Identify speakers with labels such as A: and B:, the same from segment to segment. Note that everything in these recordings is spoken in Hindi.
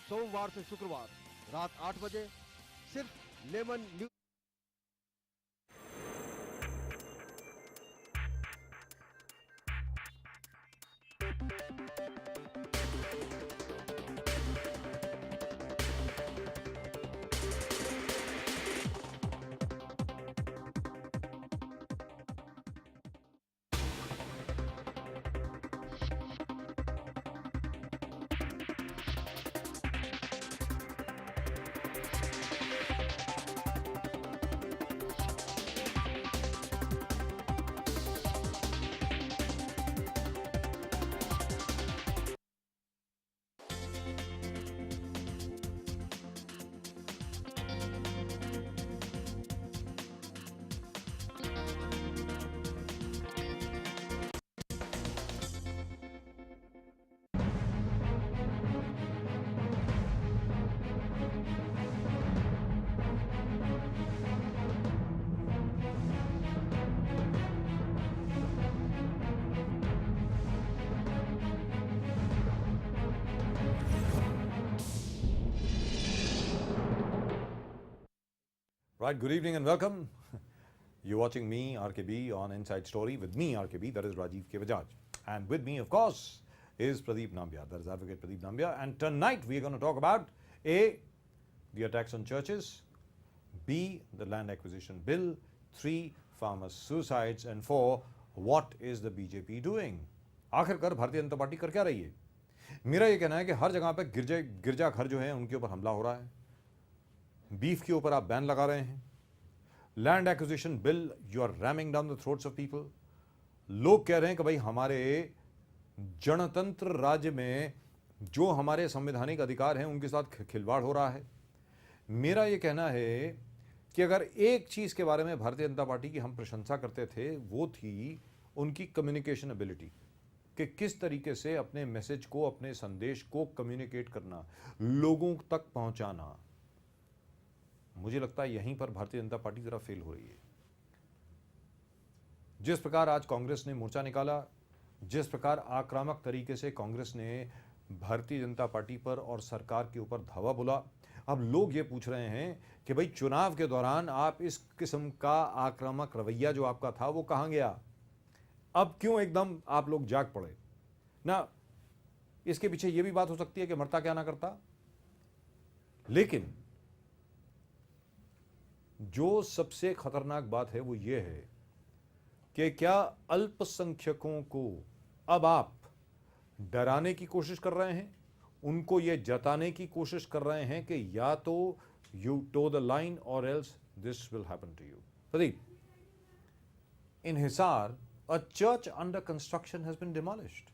A: सोमवार से शुक्रवार रात 8 बजे सिर्फ lemon news.
B: Right, good evening and welcome. You're watching me, RKB, on Inside Story with me, RKB, that is Rajiv K. Bajaj. And with me, of course, is Pradeep Nambiar, that is Advocate Pradeep Nambiar. And tonight we are going to talk about A, the attacks on churches, B, the land acquisition bill, 3, farmers' suicides, and 4, what is the BJP doing? आखिरकार भारतीय जनता पार्टी कर क्या रही है? मेरा ये कहना है कि हर जगह पे गिरजाघर जो है उनके ऊपर हमला हो रहा है, बीफ के ऊपर आप बैन लगा रहे हैं, land acquisition bill you are ramming down the throats of people. लोग कह रहे हैं कि भाई हमारे जनतंत्र राज्य में जो हमारे संवैधानिक अधिकार हैं उनके साथ खिलवाड़ हो रहा है। मेरा ये कहना है कि अगर एक चीज के बारे में भारतीय जनता पार्टी की हम प्रशंसा करते थे वो थी उनकी कम्युनिकेशन एबिलिटी, कि किस तरीके से अपने मैसेज को, अपने संदेश को कम्युनिकेट करना, लोगों तक पहुंचाना। मुझे लगता है यहीं पर भारतीय जनता पार्टी जरा फेल हो रही है। जिस प्रकार आज कांग्रेस ने मोर्चा निकाला, जिस प्रकार आक्रामक तरीके से कांग्रेस ने भारतीय जनता पार्टी पर और सरकार के ऊपर धावा बोला, अब लोग ये पूछ रहे हैं कि भाई चुनाव के दौरान आप इस किस्म का आक्रामक रवैया जो आपका था वो कहां गया? अब क्यों एकदम आप लोग जाग पड़े ना? इसके पीछे यह भी बात हो सकती है कि मरता क्या ना करता, लेकिन जो सबसे खतरनाक बात है वो ये है कि क्या अल्पसंख्यकों को अब आप डराने की कोशिश कर रहे हैं, उनको ये जताने की कोशिश कर रहे हैं कि या तो यू टो द लाइन और else this will happen to you. Pradeep, in Hisar a church under construction has been demolished.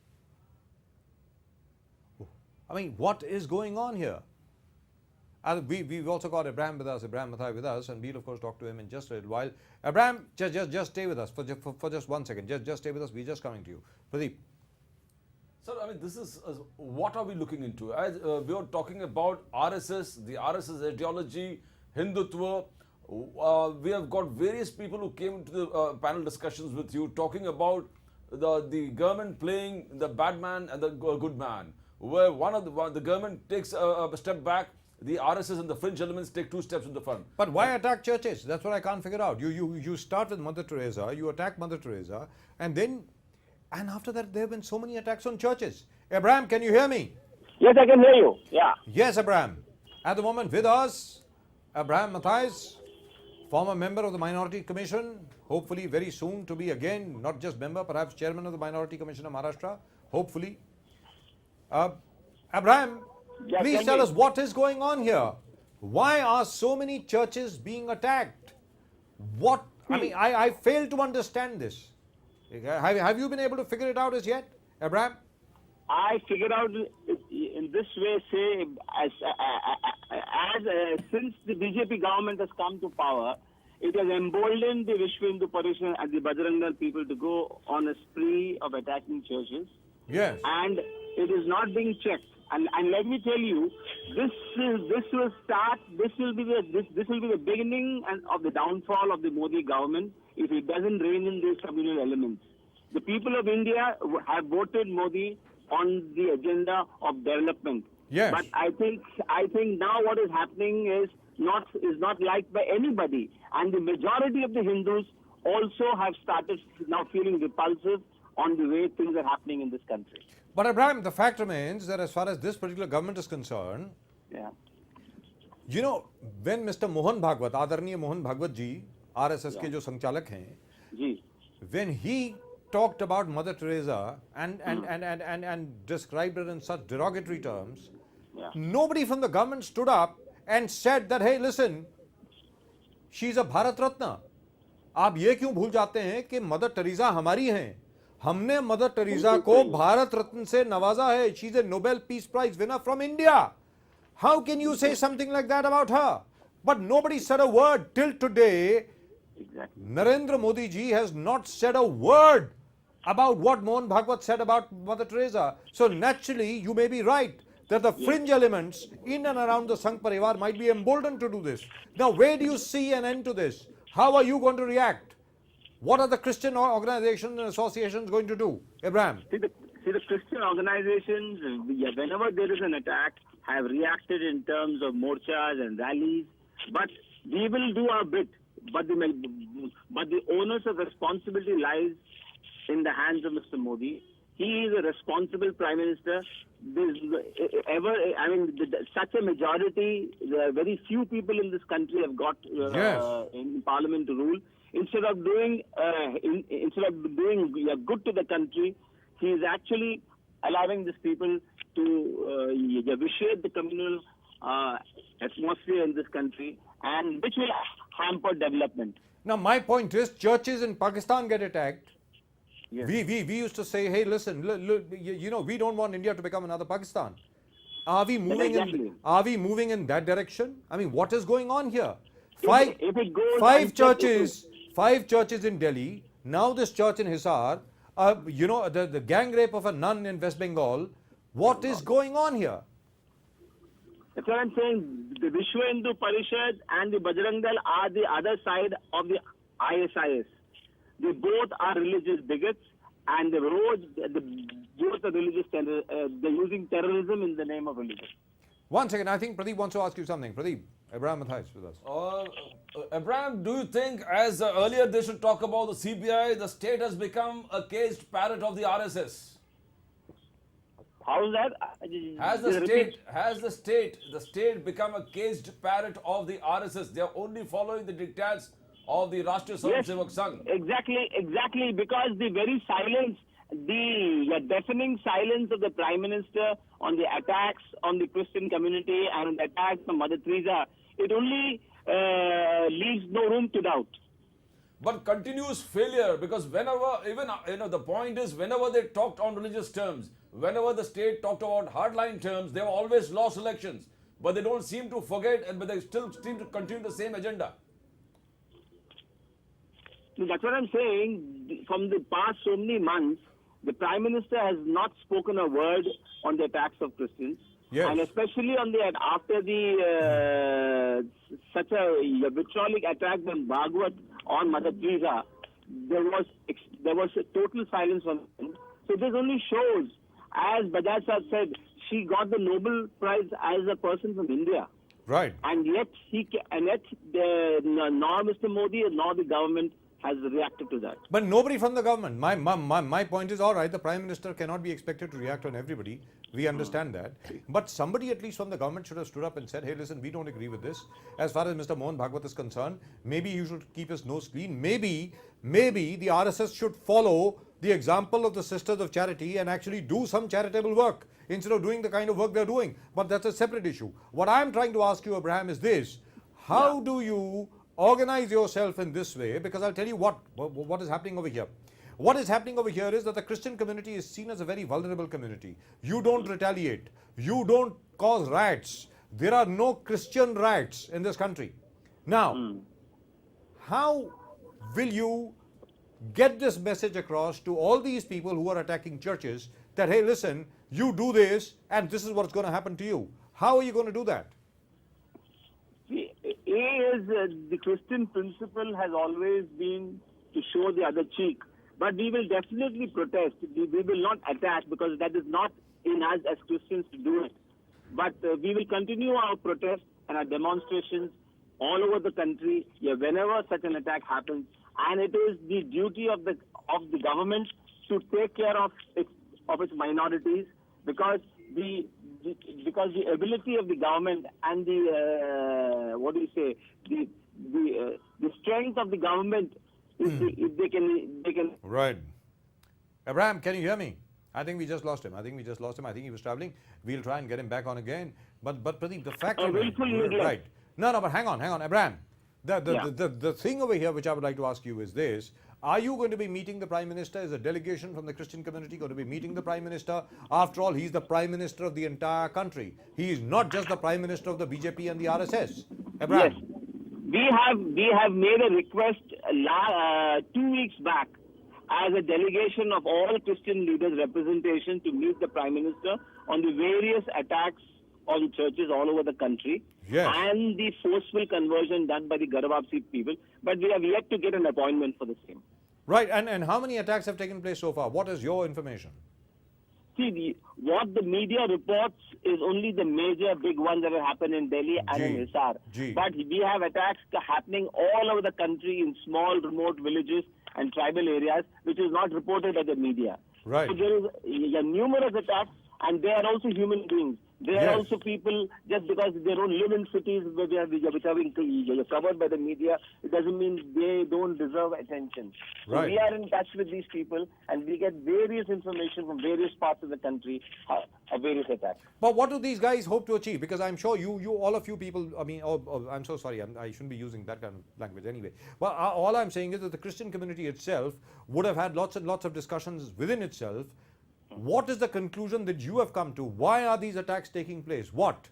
B: I mean, what is going on here? And we've also got Abraham with us, Abraham Mathai with us, and we'll of course talk to him in just a little while. Abraham, just stay with us for just 1 second. Just stay with us. We're just coming to you. Pradeep.
C: Sir, I mean, this is what are we looking into? As we are talking about RSS, the RSS ideology, Hindutva. We have got various people who came to the panel discussions with you talking about the government playing the bad man and the good man. Where the government takes a step back, the RSS and the fringe elements take 2 steps in the front.
B: But why attack churches? That's what I can't figure out. You start with Mother Teresa, you attack Mother Teresa, and after that there have been so many attacks on churches. Abraham, can you hear me?
D: Yes, I can hear you. Yeah.
B: Yes, Abraham. At the moment with us, Abraham Mathais, former member of the Minority Commission, hopefully very soon to be again, not just member, perhaps chairman of the Minority Commission of Maharashtra, hopefully. Abraham,
D: Yeah,
B: please tell us what is going on here. Why are so many churches being attacked? I fail to understand this. Have you been able to figure it out as yet, Abraham?
D: I figured out in this way, say, since the BJP government has come to power, it has emboldened the Vishwa Hindu Parishad and the Bajrang Dal people to go on a spree of attacking churches.
B: Yes.
D: And it is not being checked. And let me tell you, this will be the beginning of the downfall of the Modi government if it doesn't rein in these communal elements. The people of India have voted Modi on the agenda of development.
B: Yes.
D: But I think now what is happening is not liked by anybody, and the majority of the Hindus also have started now feeling repulsive on the way things are happening in this country.
B: But Abraham, the fact remains that as far as this particular government is concerned,
D: Yeah.
B: you know, when Mr. Mohan Bhagwat, Adarniya Mohan Bhagwat ji, RSS के जो संचालक हैं,
D: Ji.
B: when he talked about Mother Teresa and described her in such derogatory terms,
D: Yeah.
B: nobody from the government stood up and said that, hey, listen, she's a Bharat Ratna. आप ये क्यों भूल जाते हैं कि मदर टेरेसा हमारी हैं? हमने मदर टेरेसा को भारत रत्न से नवाजा है. She's a Nobel Peace Prize winner from India. How can you say something like that about her? But nobody said a word till today.
D: Exactly.
B: Narendra Modi ji has not said a word about what Mohan Bhagwat said about Mother Teresa. So naturally, you may be right that the fringe elements in and around the Sangh Parivar might be emboldened to do this. Now, where do you see an end to this? How are you going to react? What are the Christian organizations and associations going to do? Abraham.
D: See the Christian organizations, whenever there is an attack, have reacted in terms of morchas and rallies. But we will do our bit. But the onus of responsibility lies in the hands of Mr. Modi. He is a responsible Prime Minister. Such a majority, very few people in this country have got in Parliament to rule. Instead of doing good to the country, he is actually allowing these people to vitiate the communal atmosphere in this country, and which will hamper development.
B: Now, my point is, churches in Pakistan get attacked.
D: Yes.
B: We used to say, hey, listen, look, you know, we don't want India to become another Pakistan. Are we moving in that direction? I mean, what is going on here? Five churches in Delhi. Now this church in Hisar. You know, the gang rape of a nun in West Bengal. What is going on here?
D: That's what I'm saying. The Vishwa Hindu Parishad and the Bajrang Dal are the other side of the ISIS. They both are religious bigots, and both are religious. They're using terrorism in the name of religion.
B: 1 second, I think Pradeep wants to ask you something. Pradeep, Abraham Mathai is with us.
C: Abraham, do you think, as earlier they should talk about the CBI, the state has become a caged parrot of the RSS?
D: How is that?
C: Has the state become a caged parrot of the RSS? They are only following the diktats of the Rashtriya Swayamsevak Sangh.
D: Exactly, because the very silence, the deafening silence of the Prime Minister on the attacks on the Christian community and the attacks on Mother Teresa, it only leaves no room to doubt.
C: But continuous failure, because whenever, even, the point is, whenever they talked on religious terms, whenever the state talked about hardline terms, they have always lost elections. But they don't seem to forget, but they still seem to continue the same agenda.
D: That's what I'm saying. From the past so many months, the Prime Minister has not spoken a word on the attacks of Christians.
B: Yes.
D: And especially on after the such a vitriolic attack by Bhagwat on Mother Teresa, there was a total silence from him. So this only shows, as Bajaj Sahib said, she got the Nobel Prize as a person from India.
B: Right.
D: And yet nor Mr. Modi nor the government has reacted to that.
B: But nobody from the government. My point is, all right, the Prime Minister cannot be expected to react on everybody. We understand that. But somebody at least from the government should have stood up and said, hey, listen, we don't agree with this. As far as Mr. Mohan Bhagwat is concerned, maybe he should keep his nose clean. Maybe the RSS should follow the example of the Sisters of Charity and actually do some charitable work instead of doing the kind of work they're doing. But that's a separate issue. What I'm trying to ask you, Abraham, is this. How do you organize yourself in this way? Because I'll tell you what is happening over here. What is happening over here is that the Christian community is seen as a very vulnerable community. You don't retaliate. You don't cause riots. There are no Christian riots in this country. Now, how will you get this message across to all these people who are attacking churches that, hey, listen, you do this and this is what's going to happen to you? How are you going to do that?
D: The Christian principle has always been to show the other cheek. But we will definitely protest. We will not attack because that is not in us as Christians to do it. But we will continue our protests and our demonstrations all over the country whenever such an attack happens. And it is the duty of the government to take care of its minorities, because the ability of the government and the the strength of the government is if they can.
B: Right. Abraham, can you hear me? I think we just lost him. I think he was traveling. We'll try and get him back on again. But Pradeep, the fact right. No, but hang on, Abraham. The thing over here which I would like to ask you is this. Are you going to be meeting the Prime Minister? Is a delegation from the Christian community going to be meeting the Prime Minister? After all, he's the Prime Minister of the entire country. He is not just the Prime Minister of the BJP and the RSS. Abraham.
D: Yes. We have made a request 2 weeks back as a delegation of all Christian leaders' representation to meet the Prime Minister on the various attacks on churches all over the country, and the forceful conversion done by the Garhwapsi people. But we have yet to get an appointment for the same.
B: Right, and how many attacks have taken place so far? What is your information?
D: See, what the media reports is only the major big ones that have happened in Delhi and in Hisar. But we have attacks happening all over the country in small, remote villages and tribal areas, which is not reported by the media.
B: Right.
D: So there is numerous attacks, and they are also human beings. They are also people, just because they don't live in cities which are being covered by the media, it doesn't mean they don't deserve attention. So we are in touch with these people, and we get various information from various parts of the country of various attacks.
B: But what do these guys hope to achieve? Because I'm sure all of you people, I mean, I'm so sorry, I shouldn't be using that kind of language anyway. Well, all I'm saying is that the Christian community itself would have had lots and lots of discussions within itself. What is the conclusion that you have come to? Why are these attacks taking place? What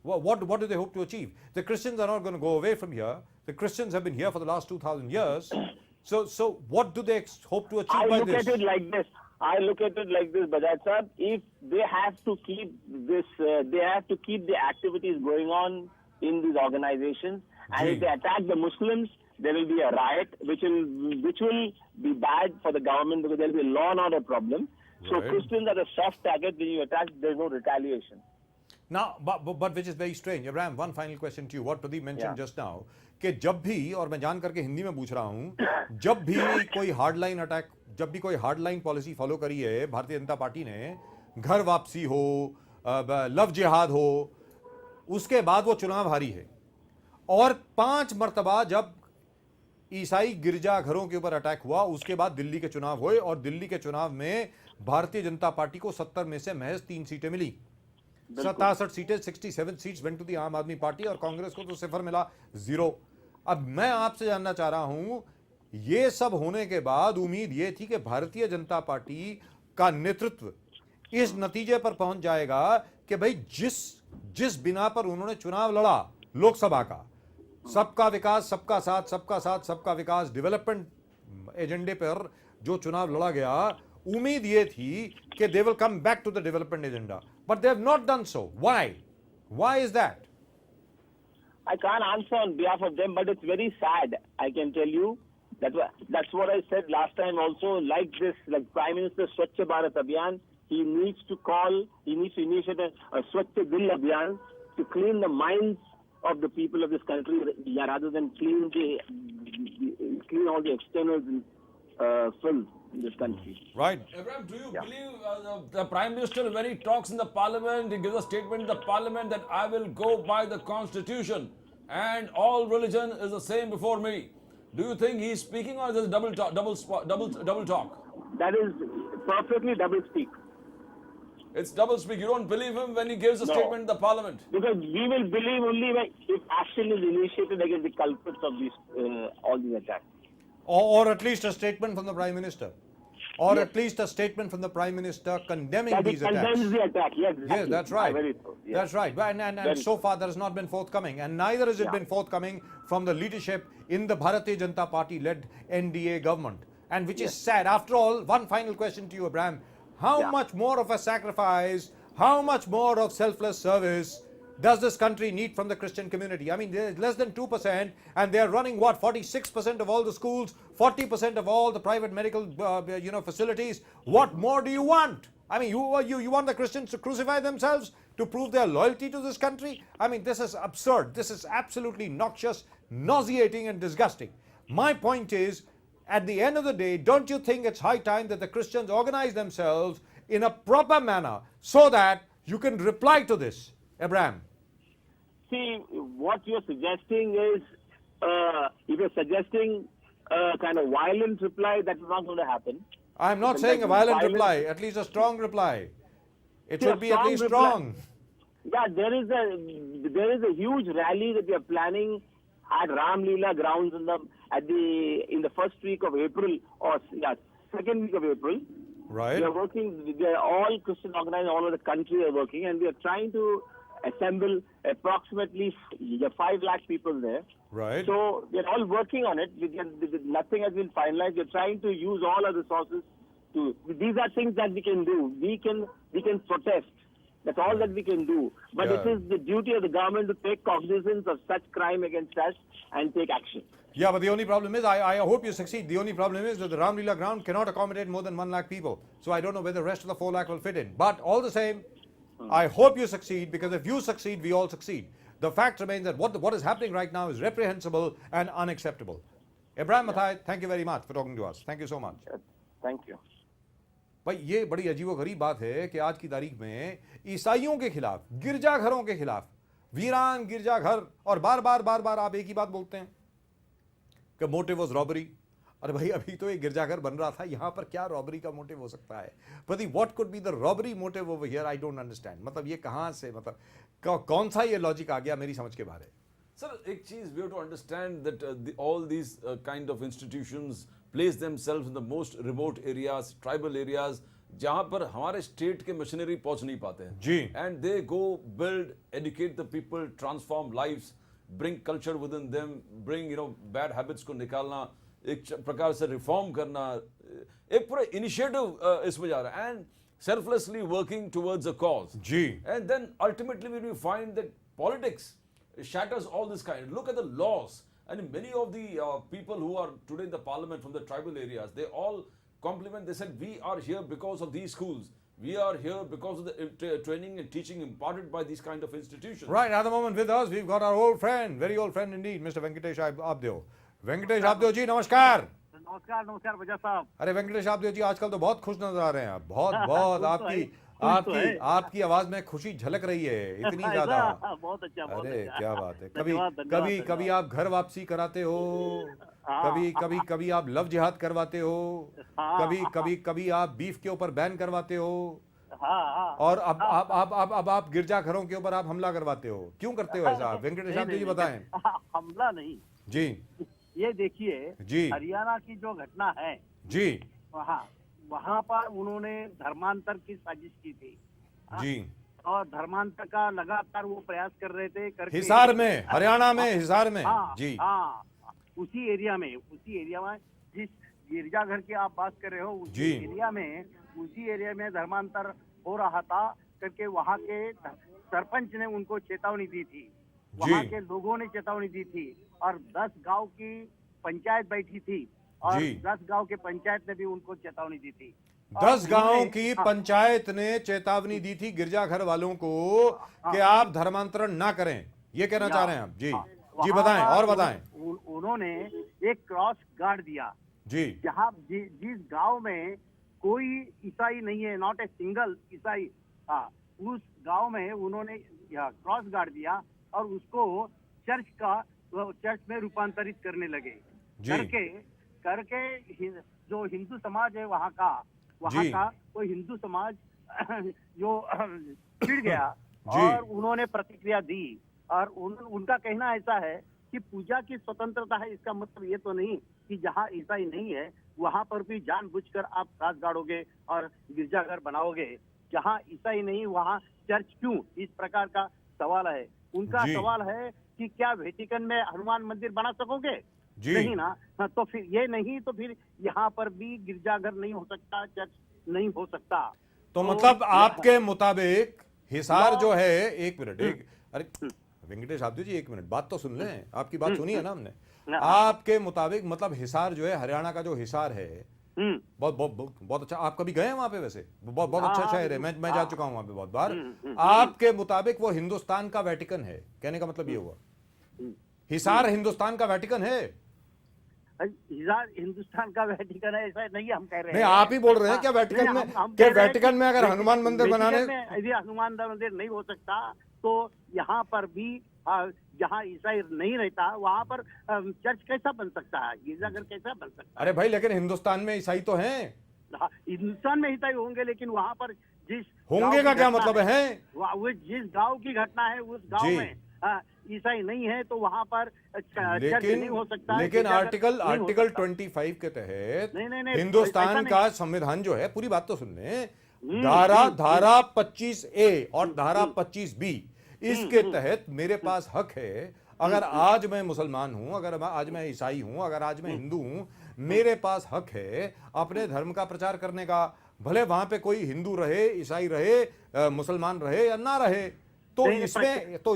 B: do they hope to achieve? The Christians are not going to go away from here. The Christians have been here for the last 2,000 years. So what do they hope to achieve by this?
D: I look at it like this, Bajaj sir. If they have to keep this, they have to keep the activities going on in these organizations. And if they attack the Muslims, there will be a riot, which will be bad for the government, because there will be a law and order problem. So Christians are a soft target. When you attack, there is no retaliation.
B: Now, but which is very strange. Abraham, one final question to you. What Pradeep mentioned just now, कि जब भी, और मैं जान करके हिंदी में पूछ रहा हूँ, जब भी कोई हार्डलाइन अटैक, जब भी कोई हार्डलाइन पॉलिसी फॉलो करी है भारतीय जनता पार्टी ने, घर वापसी हो, लव जिहाद हो, उसके बाद वो चुनाव हारी है. और 5 मर्तबा जब ईसाई गिरजा घरों के ऊपर अटैक हुआ, उसके बाद दिल्ली के चुनाव हुए, और दिल्ली के चुनाव में भारतीय जनता पार्टी को 70 में से महज 3 सीटें मिली. 67 सीटें, 67 सीट्स वेंट टू दी आम आदमी पार्टी, और कांग्रेस को तो 0 मिला, 0. अब मैं आपसे जानना चाह रहा हूं, ये सब होने के बाद उम्मीद ये थी कि भारतीय जनता पार्टी का नेतृत्व इस नतीजे पर पहुंच जाएगा कि भाई जिस बिना पर उन्होंने चुनाव लड़ा लोकसभा का, सबका विकास, सबका साथ, सबका विकास, डेवलपमेंट एजेंडे पर जो चुनाव लड़ा गया, उम्मीद ये थी कि they will come back to the development agenda, but they have not done so. Why is that?
D: I can't answer on behalf of them, but it's very sad. I can tell you that's what I said last time also. Like Prime Minister Swachh Bharat Abhiyan, he needs to initiate a Swachh Dil Abhiyan to clean the minds of the people of this country, rather than clean all the externals and filth in this country.
B: Right.
C: Abraham, do you believe the Prime Minister, when he talks in the Parliament, he gives a statement in the Parliament that I will go by the Constitution and all religion is the same before me? Do you think he is speaking, or is this double talk?
D: That is perfectly double speak.
C: It's double speak. You don't believe him when he gives a statement in the Parliament?
D: Because we will believe only if action is initiated against the culprits of all these attacks.
B: Or at least a statement from the Prime Minister. Or at least a statement from the Prime Minister condemning these attacks.
D: Condemns the attack, yes.
B: Yes, that's right.
D: Yes.
B: That's right. And so far there has not been forthcoming. And neither has it been forthcoming from the leadership in the Bharatiya Janata Party-led NDA government. And which is sad. After all, one final question to you, Abraham. How much more of a sacrifice, how much more of selfless service does this country need from the Christian community? I mean, there is less than 2%, and they are running, 46% of all the schools, 40% of all the private medical facilities. What more do you want? I mean, you want the Christians to crucify themselves to prove their loyalty to this country? I mean, this is absurd. This is absolutely noxious, nauseating, and disgusting. My point is, at the end of the day, don't you think it's high time that the Christians organize themselves in a proper manner so that you can reply to this? Abraham.
D: See, what you're suggesting is, if you're suggesting a kind of violent reply, that's not going to happen.
B: I'm not saying a violent reply, at least a strong reply. It
D: See,
B: should
D: a
B: be at least
D: reply-
B: strong.
D: Yeah, there is a huge rally that we are planning at Ram Leela grounds in the first week of April, or second week of April.
B: Right?
D: We are working. We are all Christian organized all over the country are working, and we are trying to assemble approximately 5 lakh people there.
B: Right.
D: So we are all working on it. Nothing has been finalized. We are trying to use all our resources to. These are things that we can do. We can protest. That's all that we can do. But
B: Yeah.
D: it is the duty of the government to take cognizance of such crime against us and take action.
B: Yeah, but the only problem is, I hope you succeed. The only problem is that the Ram Leela ground cannot accommodate more than 1 lakh people. So I don't know where the rest of the 4 lakh will fit in. But all the same, I hope you succeed, because if you succeed, we all succeed. The fact remains that what is happening right now is reprehensible and unacceptable. Abraham Mathai, thank you very much for talking to us. Thank you so much.
D: Thank you.
B: भाई ये बड़ी अजीबोगरीब बात है कि आज की तारीख में ईसाइयों के खिलाफ, गिरजाघरों के खिलाफ, वीरान गिरजाघर, और बार बार आप एक ही बात बोलते हैं कि मोटिव वाज रॉबरी. अरे भाई, अभी तो ये गिरजाघर बन रहा था, यहां पर क्या रॉबरी का मोटिव हो सकता है? Pradeep, what could be the robbery motive over here? I don't understand. मतलब ये कहां से, मतलब कौन सा ये लॉजिक आ गया, मेरी समझ के बाहर है.
C: Sir, एक चीज we have to understand that all these kind of institutions place themselves in the most remote areas, tribal areas, जहां पर हमारे स्टेट के मशीनरी पहुंच नहीं पाते हैं.
B: जी.
C: And they go build, educate the people, transform lives, bring culture within them, bring bad habits को निकालना, एक प्रकार से रिफॉर्म करना, एक पूरा इनिशिएटिव इसमें जा रहा है, and selflessly working towards a cause.
B: Ji.
C: And then ultimately when we find that politics shatters all this kind. Look at the laws. And many of the people who are today in the parliament from the tribal areas, they all compliment. They said, we are here because of these schools. We are here because of the training and teaching imparted by these kind of institutions.
B: Right, at the moment with us, we've got our old friend, very old friend indeed, Mr. Venkatesh Abdeo. Venkatesh Abdeo जी, नमस्कार.
E: नमस्कार बजा साहब.
B: अरे वेंकटेश आपदेव जी, आजकल तो बहुत खुश नजर आ रहे हैं आप. बहुत आपकी आवाज में खुशी झलक रही है, इतनी ज्यादा.
E: बहुत अच्छा.
B: अरे क्या बात है.
E: धन्यवाद.
B: कभी आप घर वापसी कराते हो, कभी आप लव जिहाद करवाते हो, कभी आप बीफ के ऊपर बैन करवाते हो, और अब आप गिरजाघरों के ऊपर आप हमला करवाते हो. क्यों करते हो ऐसा? वेंकटेश आपदेव जी बताएं.
E: हमला नहीं
B: जी.
E: ये देखिए,
B: जी.
E: हरियाणा की जो घटना है
B: जी.
E: वहाँ पर उन्होंने धर्मांतर की साजिश की थी.
B: जी.
E: और धर्मांतर का लगातार वो प्रयास कर रहे थे करके
B: हिसार में, हरियाणा में हिसार में. जी.
E: उसी एरिया में जिस गिरजाघर की आप बात कर रहे हो,
B: जी.
E: उसी एरिया में धर्मांतर हो रहा था करके वहाँ के सरपंच ने उनको चेतावनी दी थी. वहाँ के लोगों ने चेतावनी दी थी, और 10 गांव की पंचायत बैठी थी, और 10 गांव के पंचायत ने भी उनको चेतावनी दी थी.
B: 10 गांव की पंचायत ने चेतावनी दी थी गिरजाघर वालों को कि आप धर्मांतरण ना करें. ये कहना चाह रहे हैं आप? जी. जी बताएं, और बताएं.
E: उन्होंने एक क्रॉस गार्ड दिया.
B: जी.
E: जहाँ जिस गांव में कोई ईसाई नहीं है, नॉट ए सिंगल ईसाई, उस गांव में उन्होंने क्रॉस गार्ड दिया, और उसको चर्च में रूपांतरित करने लगे. करके जो हिंदू समाज है वहाँ का वो हिंदू समाज जो चिढ़ गया और उन्होंने प्रतिक्रिया दी. और उनका कहना ऐसा है कि पूजा की स्वतंत्रता है, इसका मतलब ये तो नहीं कि जहाँ ईसाई नहीं है वहाँ पर भी जानबूझकर आप क्रॉस गाड़ोगे और गिरजाघर बनाओगे. जहाँ ईसाई नहीं वहाँ चर्च क्यों? इस प्रकार का सवाल है. उनका सवाल है कि क्या वेटिकन में हनुमान मंदिर बना सकोगे? नहीं ना. तो फिर ये नहीं तो फिर यहाँ पर भी गिरजाघर नहीं हो सकता, चर्च नहीं हो सकता.
B: तो मतलब आपके मुताबिक हिसार जो है, एक मिनट, अरे वेंकटेश आपदेव जी, एक मिनट, बात तो सुन लें. आपकी बात सुनी है ना हमने. आपके मुताबिक मतलब हिसार जो है, हरियाणा का जो हिसार है, बहुत बहुत बहुत बहुत अच्छा। आप कभी गए हैं वहां पे? वैसे बहुत बहुत अच्छा
E: हाँ,
B: शहर है, मैं जा चुका हूं वहां पे बहुत बार। आपके मुताबिक वो हिंदुस्तान का वेटिकन है? कहने का मतलब ये हुआ हिसार हिंदुस्तान का वेटिकन है?
E: हिसार हिंदुस्तान का वेटिकन है ऐसा नहीं हम कह रहे
B: नहीं,
E: हैं।
B: आप ही बोल रहे हैं क्या वेटिकन
E: नहीं,
B: में?
E: हम
B: क्या
E: कह रहे हैं
B: वेटिकन में अगर हनुमान मंदिर
E: वेटिकन
B: बनाने
E: में यदि हनुमान मंदिर नहीं हो सकता तो यहाँ पर भी जहाँ ईसाई नहीं रहता वहाँ पर चर्च कैसा बन सकता है, गिरजाघर कैसा बन सकता है?
B: अरे भाई, लेकिन हिंदुस्तान में ईसाई तो हैं।
E: हिंदुस्तान में ईसाई होंगे लेकिन वहाँ पर जिस
B: होंगे का क्या मतलब है?
E: वो जिस गांव की घटना है उस गांव
B: जी।
E: में ईसाई नहीं है तो वहाँ पर चर्च नहीं हो सकता है,
B: लेकिन
E: गिरजाघर
B: आर्टिकल
E: नहीं हो
B: आर्टिकल
E: सकता।
B: 25 के तहत
E: नहीं, नहीं, नहीं,
B: हिंदुस्तान
E: ऐसा
B: का संविधान जो है, पूरी बात तो सुन लें,
E: धारा
B: धारा 25A और धारा 25B, इसके तहत मेरे पास हक है। अगर आज मैं मुसलमान हूं, अगर आज मैं ईसाई हूं, अगर आज मैं हिंदू हूं, मेरे पास हक है अपने धर्म का प्रचार करने का। भले वहां पे कोई हिंदू रहे, ईसाई रहे, मुसलमान रहे या ना रहे, तो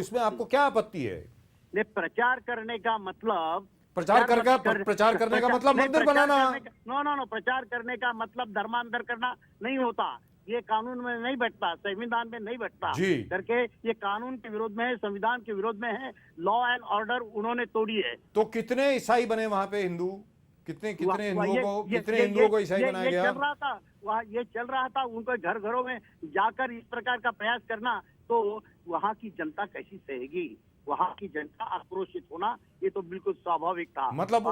B: इसमें आपको क्या आपत्ति है?
E: प्रचार करने का मतलब
B: प्रचार करने का मतलब मंदिर बनाना।
E: नो, प्रचार करने का मतलब धर्मांतर करना नहीं होता। ये कानून में नहीं बैठता, संविधान में नहीं बैठता
B: जी।
E: करके ये कानून के विरोध में है, संविधान के विरोध में है। लॉ एंड ऑर्डर उन्होंने तोड़ी है।
B: तो कितने ईसाई बने वहां पे? हिंदू कितने हिंदुओं को ईसाई बनाया गया?
E: चल रहा था वहाँ, ये चल रहा था। उनको घर घरों में जाकर इस प्रकार का प्रयास करना तो वहाँ की जनता कैसी सहेगी? वहाँ की जनता आक्रोशित होना ये तो बिल्कुल स्वाभाविक था।
B: मतलब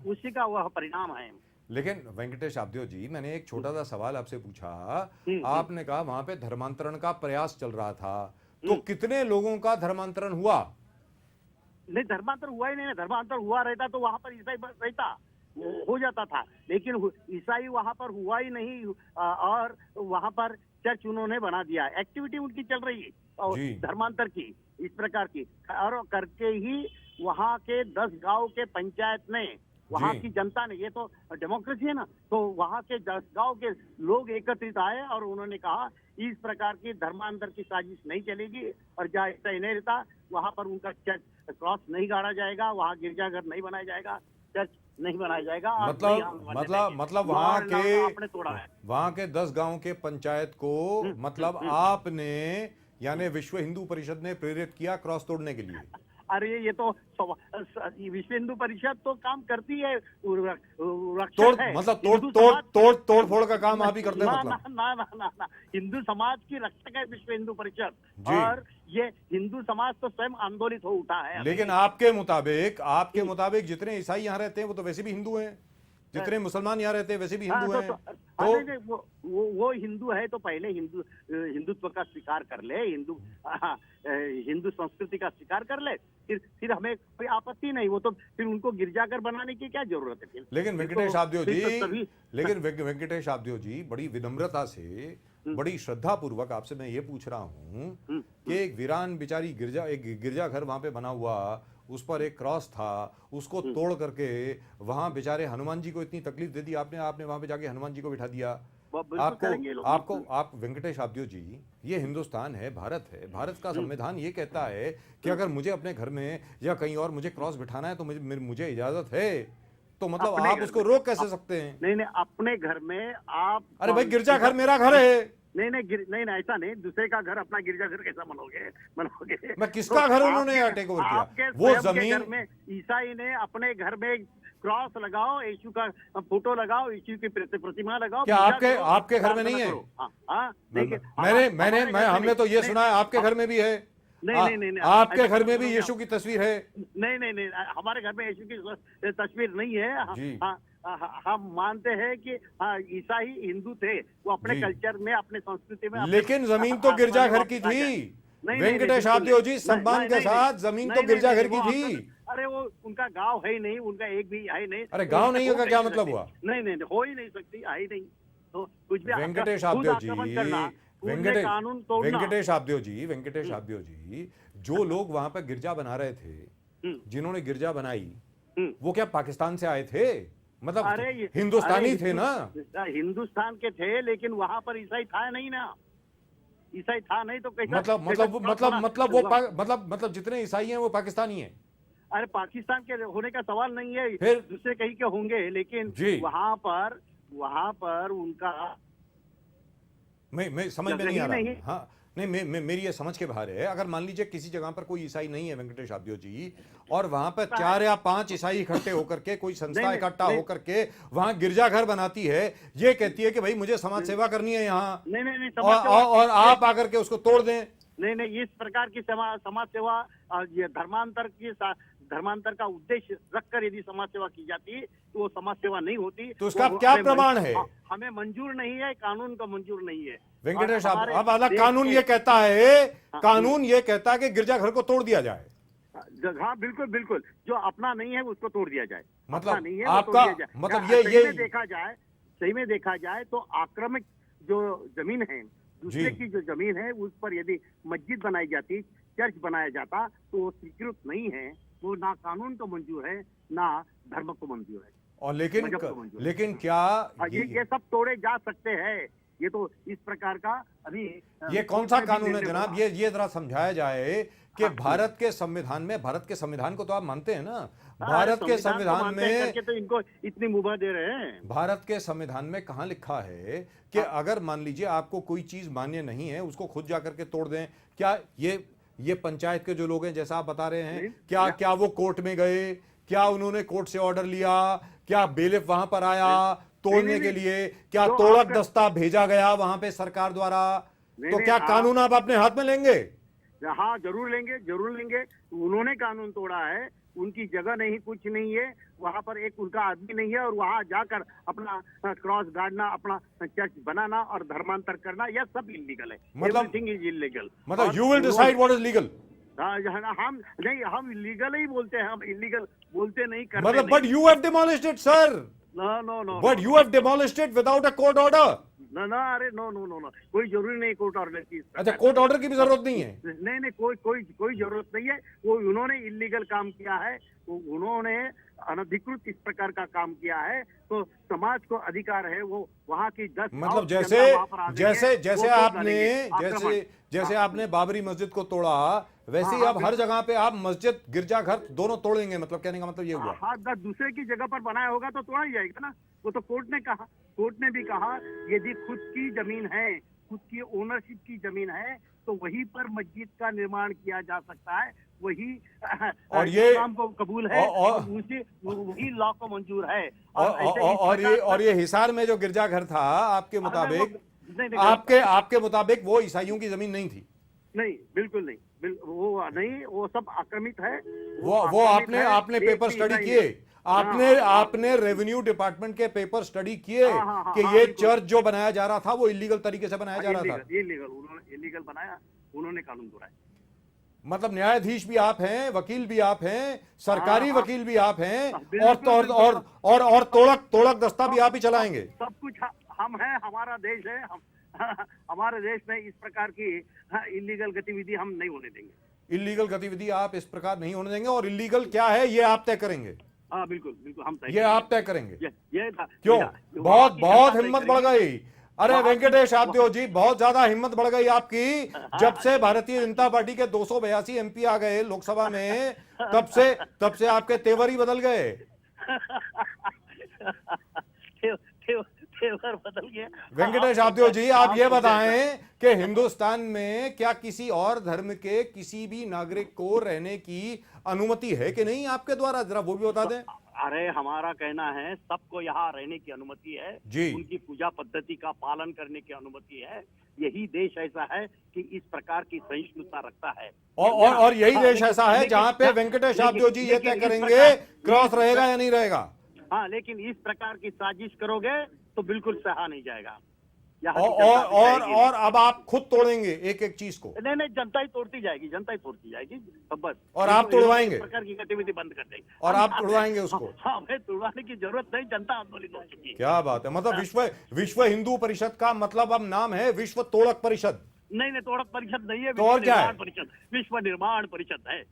E: उसी का वह परिणाम है।
B: लेकिन वेंकटेश आब्देव जी, मैंने एक छोटा सा सवाल आपसे पूछा। आपने कहा वहां पे धर्मांतरण का प्रयास चल रहा था, तो कितने लोगों का धर्मांतरण हुआ?
E: नहीं, धर्मांतर हुआ ही नहीं। धर्मांतर हुआ रहता तो वहां पर ईसाई रहता, हो जाता था। लेकिन ईसाई वहां पर हुआ ही नहीं और वहां पर चर्च उन्होंने बना दिया। एक्टिविटी उनकी चल रही है धर्मांतर की इस प्रकार की, और करके ही वहां के 10 गांव के पंचायत ने, वहां की जनता ने, ये तो डेमोक्रेसी है ना, तो वहां के 10 गांव के लोग एकत्रित आए और उन्होंने कहा इस प्रकार की धर्मांतर की साजिश नहीं चलेगी और जहाँ ऐसा नहीं रहता वहां पर उनका चर्च क्रॉस नहीं गाड़ा जाएगा, वहां गिरजाघर नहीं बनाया जाएगा, चर्च नहीं बनाया जाएगा।
B: मतलब वहां के 10 गांव के पंचायत को मतलब आपने, यानी विश्व हिंदू परिषद ने प्रेरित किया क्रॉस तोड़ने के लिए?
E: अरे ये तो विश्व हिंदू परिषद तो काम करती है,
B: तोड़ फोड़ का काम आप ही करते हैं? मतलब
E: ना, हिंदू समाज की रक्षक है विश्व हिंदू परिषद, और ये हिंदू समाज तो स्वयं आंदोलित हो उठा है।
B: लेकिन आपके मुताबिक जितने ईसाई यहाँ रहते हैं वो तो वैसे भी हिंदू हैं, जितने मुसलमान यहाँ रहते हैं वैसे भी हिंदू हैं।
E: तो वो हिंदू है तो पहले हिंदुत्व का स्वीकार कर ले, हिंदू संस्कृति का स्वीकार कर ले, फिर हमें कोई आपत्ति नहीं। वो तो फिर उनको गिरजाघर बनाने की क्या जरूरत है?
B: लेकिन वेंकटेश आब्देव जी, बड़ी विनम्रता से, बड़ी श्रद्धा पूर्वक आपसे मैं ये पूछ रहा हूँ कि एक वीरान बिचारी एक गिरजाघर वहां पे बना हुआ, उस पर एक क्रॉस था, उसको तोड़ करके वहां बेचारे हनुमान जी को इतनी तकलीफ दे दी आपने वहां पे जाके हनुमान जी को बिठा दिया। आप वेंकटेश आब्देव जी, ये हिंदुस्तान है, भारत है, भारत का संविधान ये कहता है कि अगर मुझे अपने घर में या कहीं और मुझे क्रॉस बिठाना है तो मुझे इजाजत है। तो मतलब आप उसको रोक कैसे सकते हैं?
E: नहीं, अपने घर में आप,
B: अरे भाई गिरजाघर मेरा घर है।
E: नहीं, ऐसा नहीं। दूसरे का घर अपना गिरजाघर कैसा मनोगे?
B: मैं किसका घर उन्होंने टेक ओवर किया? वो जमीन
E: में ईसाई ने अपने घर में क्रॉस लगाओ, यीशु का फोटो लगाओ, यीशु की प्रतिमा लगाओ।
B: क्या आपके घर में नहीं है? हमने तो ये सुना है आपके घर में भी है।
E: नहीं,
B: आपके घर में भी यीशु की तस्वीर है?
E: नहीं, हमारे घर में यीशु की तस्वीर नहीं है। हम मानते हैं कि ईसाई हिंदू थे, वो अपने कल्चर में, अपने संस्कृति में।
B: लेकिन जमीन तो गिरजाघर की थी वेंकटेश आब्देव जी, सम्मान के साथ, जमीन तो गिरजाघर की थी।
E: अरे वो उनका गांव है ही नहीं, उनका एक भी है नहीं।
B: अरे गांव नहीं होगा क्या मतलब हुआ?
E: नहीं, हो ही नहीं सकती, है ही नहीं। तो कुछ भी
B: वेंकटेश आब्देव जी, जो लोग वहां पर गिरजा बना रहे थे, जिन्होंने गिरजा बनाई, वो क्या पाकिस्तान से आए थे? मतलब हिंदुस्तानी थे ना?
E: हिंदुस्तान के थे, लेकिन वहां पर ईसाई था नहीं ना। ईसाई था नहीं तो कैसा?
B: मतलब जितने ईसाई हैं वो पाकिस्तानी हैं?
E: अरे पाकिस्तान के होने का सवाल नहीं है,
B: फिर?
E: दूसरे कहीं के होंगे, लेकिन
B: जी।
E: वहां पर उनका
B: मैं समझ में नहीं आ
E: जगह ही
B: रहा।
E: नहीं।
B: हाँ, नहीं मेरी ये समझ के बाहर है। अगर मान लीजिए किसी जगह पर कोई ईसाई नहीं है वेंकटेश आब्दे जी, और वहां पर 4 या 5 ईसाई इकट्ठे होकर के, कोई संस्था
E: नहीं,
B: इकट्ठा
E: नहीं।
B: होकर के वहां गिरजाघर बनाती है, ये कहती है कि भाई मुझे समाज सेवा करनी है यहाँ,
E: नहीं
B: और आप आकर के उसको तोड़ दें।
E: नहीं, इस प्रकार की समाज सेवा ये धर्मांतर का उद्देश्य रखकर यदि समाज सेवा की जाती तो वो समाज सेवा नहीं होती।
B: तो उसका
E: वो
B: क्या
E: हमें
B: प्रमाण है?
E: हमें मंजूर नहीं है, कानून का मंजूर नहीं है।
B: वेंकटेश
E: और
B: अब
E: हमारे
B: अलग
E: देश
B: कानून
E: के-
B: ये कहता है, कानून ये कहता है कि गिरजाघर को तोड़ दिया जाए।
E: हाँ बिल्कुल, जो अपना नहीं है उसको तोड़ दिया जाए।
B: मतलब
E: अपना नहीं है वो
B: आपका-
E: तोड़ दिया जाए।
B: मतलब
E: सही में देखा जाए तो आक्रामक जो जमीन है, दूसरे
B: जी।
E: की जो जमीन है उस पर यदि मस्जिद बनाई जाती, चर्च बनाया जाता तो वो स्वीकृत नहीं है, वो ना कानून को मंजूर है ना धर्म को मंजूर है।
B: और
E: मजहब को मंजूर है।
B: लेकिन क्या
E: ये सब तोड़े जा सकते हैं। ये तो इस प्रकार का अभी
B: ये कौन सा
E: कोर्ट में भी
B: कानून है
E: निर्णय
B: जनाब?
E: हुआ।
B: ये जरा समझाया जाए कि
E: हाँ,
B: भारत के संविधान में, भारत के संविधान को तो आप मानते हैं ना?
E: हाँ,
B: भारत के
E: संविधान को
B: संविधान
E: मानते हैं
B: में,
E: करके तो इनको इतनी मुभा दे रहे हैं।
B: भारत के संविधान में कहाँ लिखा है कि अगर मान लीजिए आपको कोई चीज मान्य नहीं है उसको खुद जाकर के तोड़ दें? क्या ये पंचायत के जो लोग हैं, जैसा आप बता रहे हैं,
E: नहीं,
B: क्या वो कोर्ट में गए? क्या उन्होंने कोर्ट से ऑर्डर लिया? क्या बेलिफ वहां पर आया तोड़ने के लिए? क्या
E: जो
B: तोड़क
E: आपका-
B: दस्ता भेजा गया वहां पे सरकार द्वारा?
E: नहीं,
B: तो
E: नहीं,
B: क्या
E: आप-
B: कानून आप अपने हाथ में लेंगे?
E: हाँ जरूर लेंगे। उन्होंने कानून तोड़ा है, उनकी जगह नहीं, कुछ नहीं है वहाँ पर, एक उनका आदमी नहीं है, और वहाँ जाकर अपना क्रॉस गाड़ना, अपना चर्च बनाना और धर्मांतर करना, यह सब इलीगल है।
B: मतलब-
E: एवरीथिंग इज इलीगल।
B: मतलब you will decide what is legal.
E: हम इलीगल ही बोलते हैं, हम इलीगल बोलते नहीं, करते
B: मतलब
E: नहीं।
B: But you have demolished it sir,
E: no
B: but you have demolished it without a court order.
E: ना अरे नो, कोई जरूरी नहीं कोर्ट ऑर्डर की।
B: अच्छा, कोर्ट ऑर्डर की भी जरूरत नहीं है?
E: नहीं, कोई जरूरत नहीं है। वो उन्होंने इलीगल काम किया है, उन्होंने अनधिकृत इस प्रकार का काम किया है, तो समाज को अधिकार है वो वहाँ की 10
B: मतलब जैसे आपने बाबरी मस्जिद को तोड़ा, वैसे ही
E: हाँ,
B: अब हर जगह पे आप मस्जिद गिरजाघर दोनों तोड़ेंगे? मतलब कहने का मतलब ये हुआ।
E: हाँ, दूसरे की जगह पर बनाया होगा तो तोड़ा ही जाएगा ना। वो तो कोर्ट ने भी कहा यदि खुद की जमीन है, खुद की ओनरशिप की जमीन है, तो वहीं पर मस्जिद का निर्माण किया जा सकता है, वही
B: और ये
E: इस्लाम को कबूल है,
B: और
E: वही लॉ को मंजूर है।
B: और ये हिसार में जो गिरजाघर था आपके मुताबिक, आपके मुताबिक वो ईसाइयों की जमीन नहीं थी?
E: नहीं, बिल्कुल नहीं, वो सब आक्रमित है।
B: वो आपने पेपर स्टडी किए? आपने रेवेन्यू डिपार्टमेंट के पेपर स्टडी किए कि ये चर्च जो बनाया जा रहा था वो इलीगल तरीके से बनाया जा रहा था?
E: उन्होंने इलीगल बनाया, उन्होंने कानून तोड़ा है।
B: मतलब न्यायाधीश भी आप हैं, वकील भी आप हैं, सरकारी वकील भी आप हैं, और तोड़क दस्ता भी आप ही चलाएंगे?
E: सब कुछ हम हैं, हमारा देश है, हमारे देश में इस प्रकार की इलीगल गतिविधि हम नहीं होने देंगे।
B: इलीगल गतिविधि आप इस प्रकार नहीं होने देंगे, और इलीगल क्या है ये आप तय करेंगे?
E: हाँ बिल्कुल, हम तय
B: ये आप तय करेंगे?
E: ये था।
B: क्यों?
E: वहाँ की
B: बहुत
E: जनता
B: हिम्मत
E: तय
B: बढ़
E: करेगी।
B: गई। अरे वेंकटेश आब्दे जी, बहुत ज्यादा हिम्मत बढ़ गई आपकी। जब से भारतीय जनता पार्टी के 282 एमपी आ गए लोकसभा में, तब से आपके तेवर ही बदल गए।
E: तेवर बदल गया।
B: वेंकटेश आब्दे जी, आप ये बताएं कि हिंदुस्तान में क्या किसी और धर्म के किसी भी नागरिक को रहने की अनुमति है कि नहीं आपके द्वारा? जरा वो भी बता दें।
E: अरे हमारा कहना है सबको यहाँ रहने की अनुमति है
B: जी।
E: उनकी पूजा पद्धति का पालन करने की अनुमति है। यही देश ऐसा है कि इस प्रकार की सहिष्णुता रखता है,
B: और यही देश ऐसा है जहां पे वेंकटेश आब्दे जी ये तय करेंगे क्रॉस रहेगा या नहीं रहेगा।
E: हाँ, लेकिन इस प्रकार की साजिश करोगे तो बिल्कुल सहा नहीं जाएगा।
B: और अब आप खुद तोड़ेंगे एक एक चीज को?
E: नहीं, जनता ही तोड़ती जाएगी, तो बस।
B: और आप तोड़वाएंगे?
E: इस प्रकार की गतिविधि बंद कर देंगे
B: और आप तोड़वाएंगे उसको?
E: हाँ, हमें तोड़वाने की जरूरत नहीं, जनता आंदोलित हो चुकी है।
B: क्या बात है। मतलब विश्व हिंदू परिषद का मतलब अब नाम है विश्व तोड़क परिषद?
E: नहीं, तोड़क परिषद नहीं है,
B: तो और क्या है?
E: विश्व निर्माण परिषद है।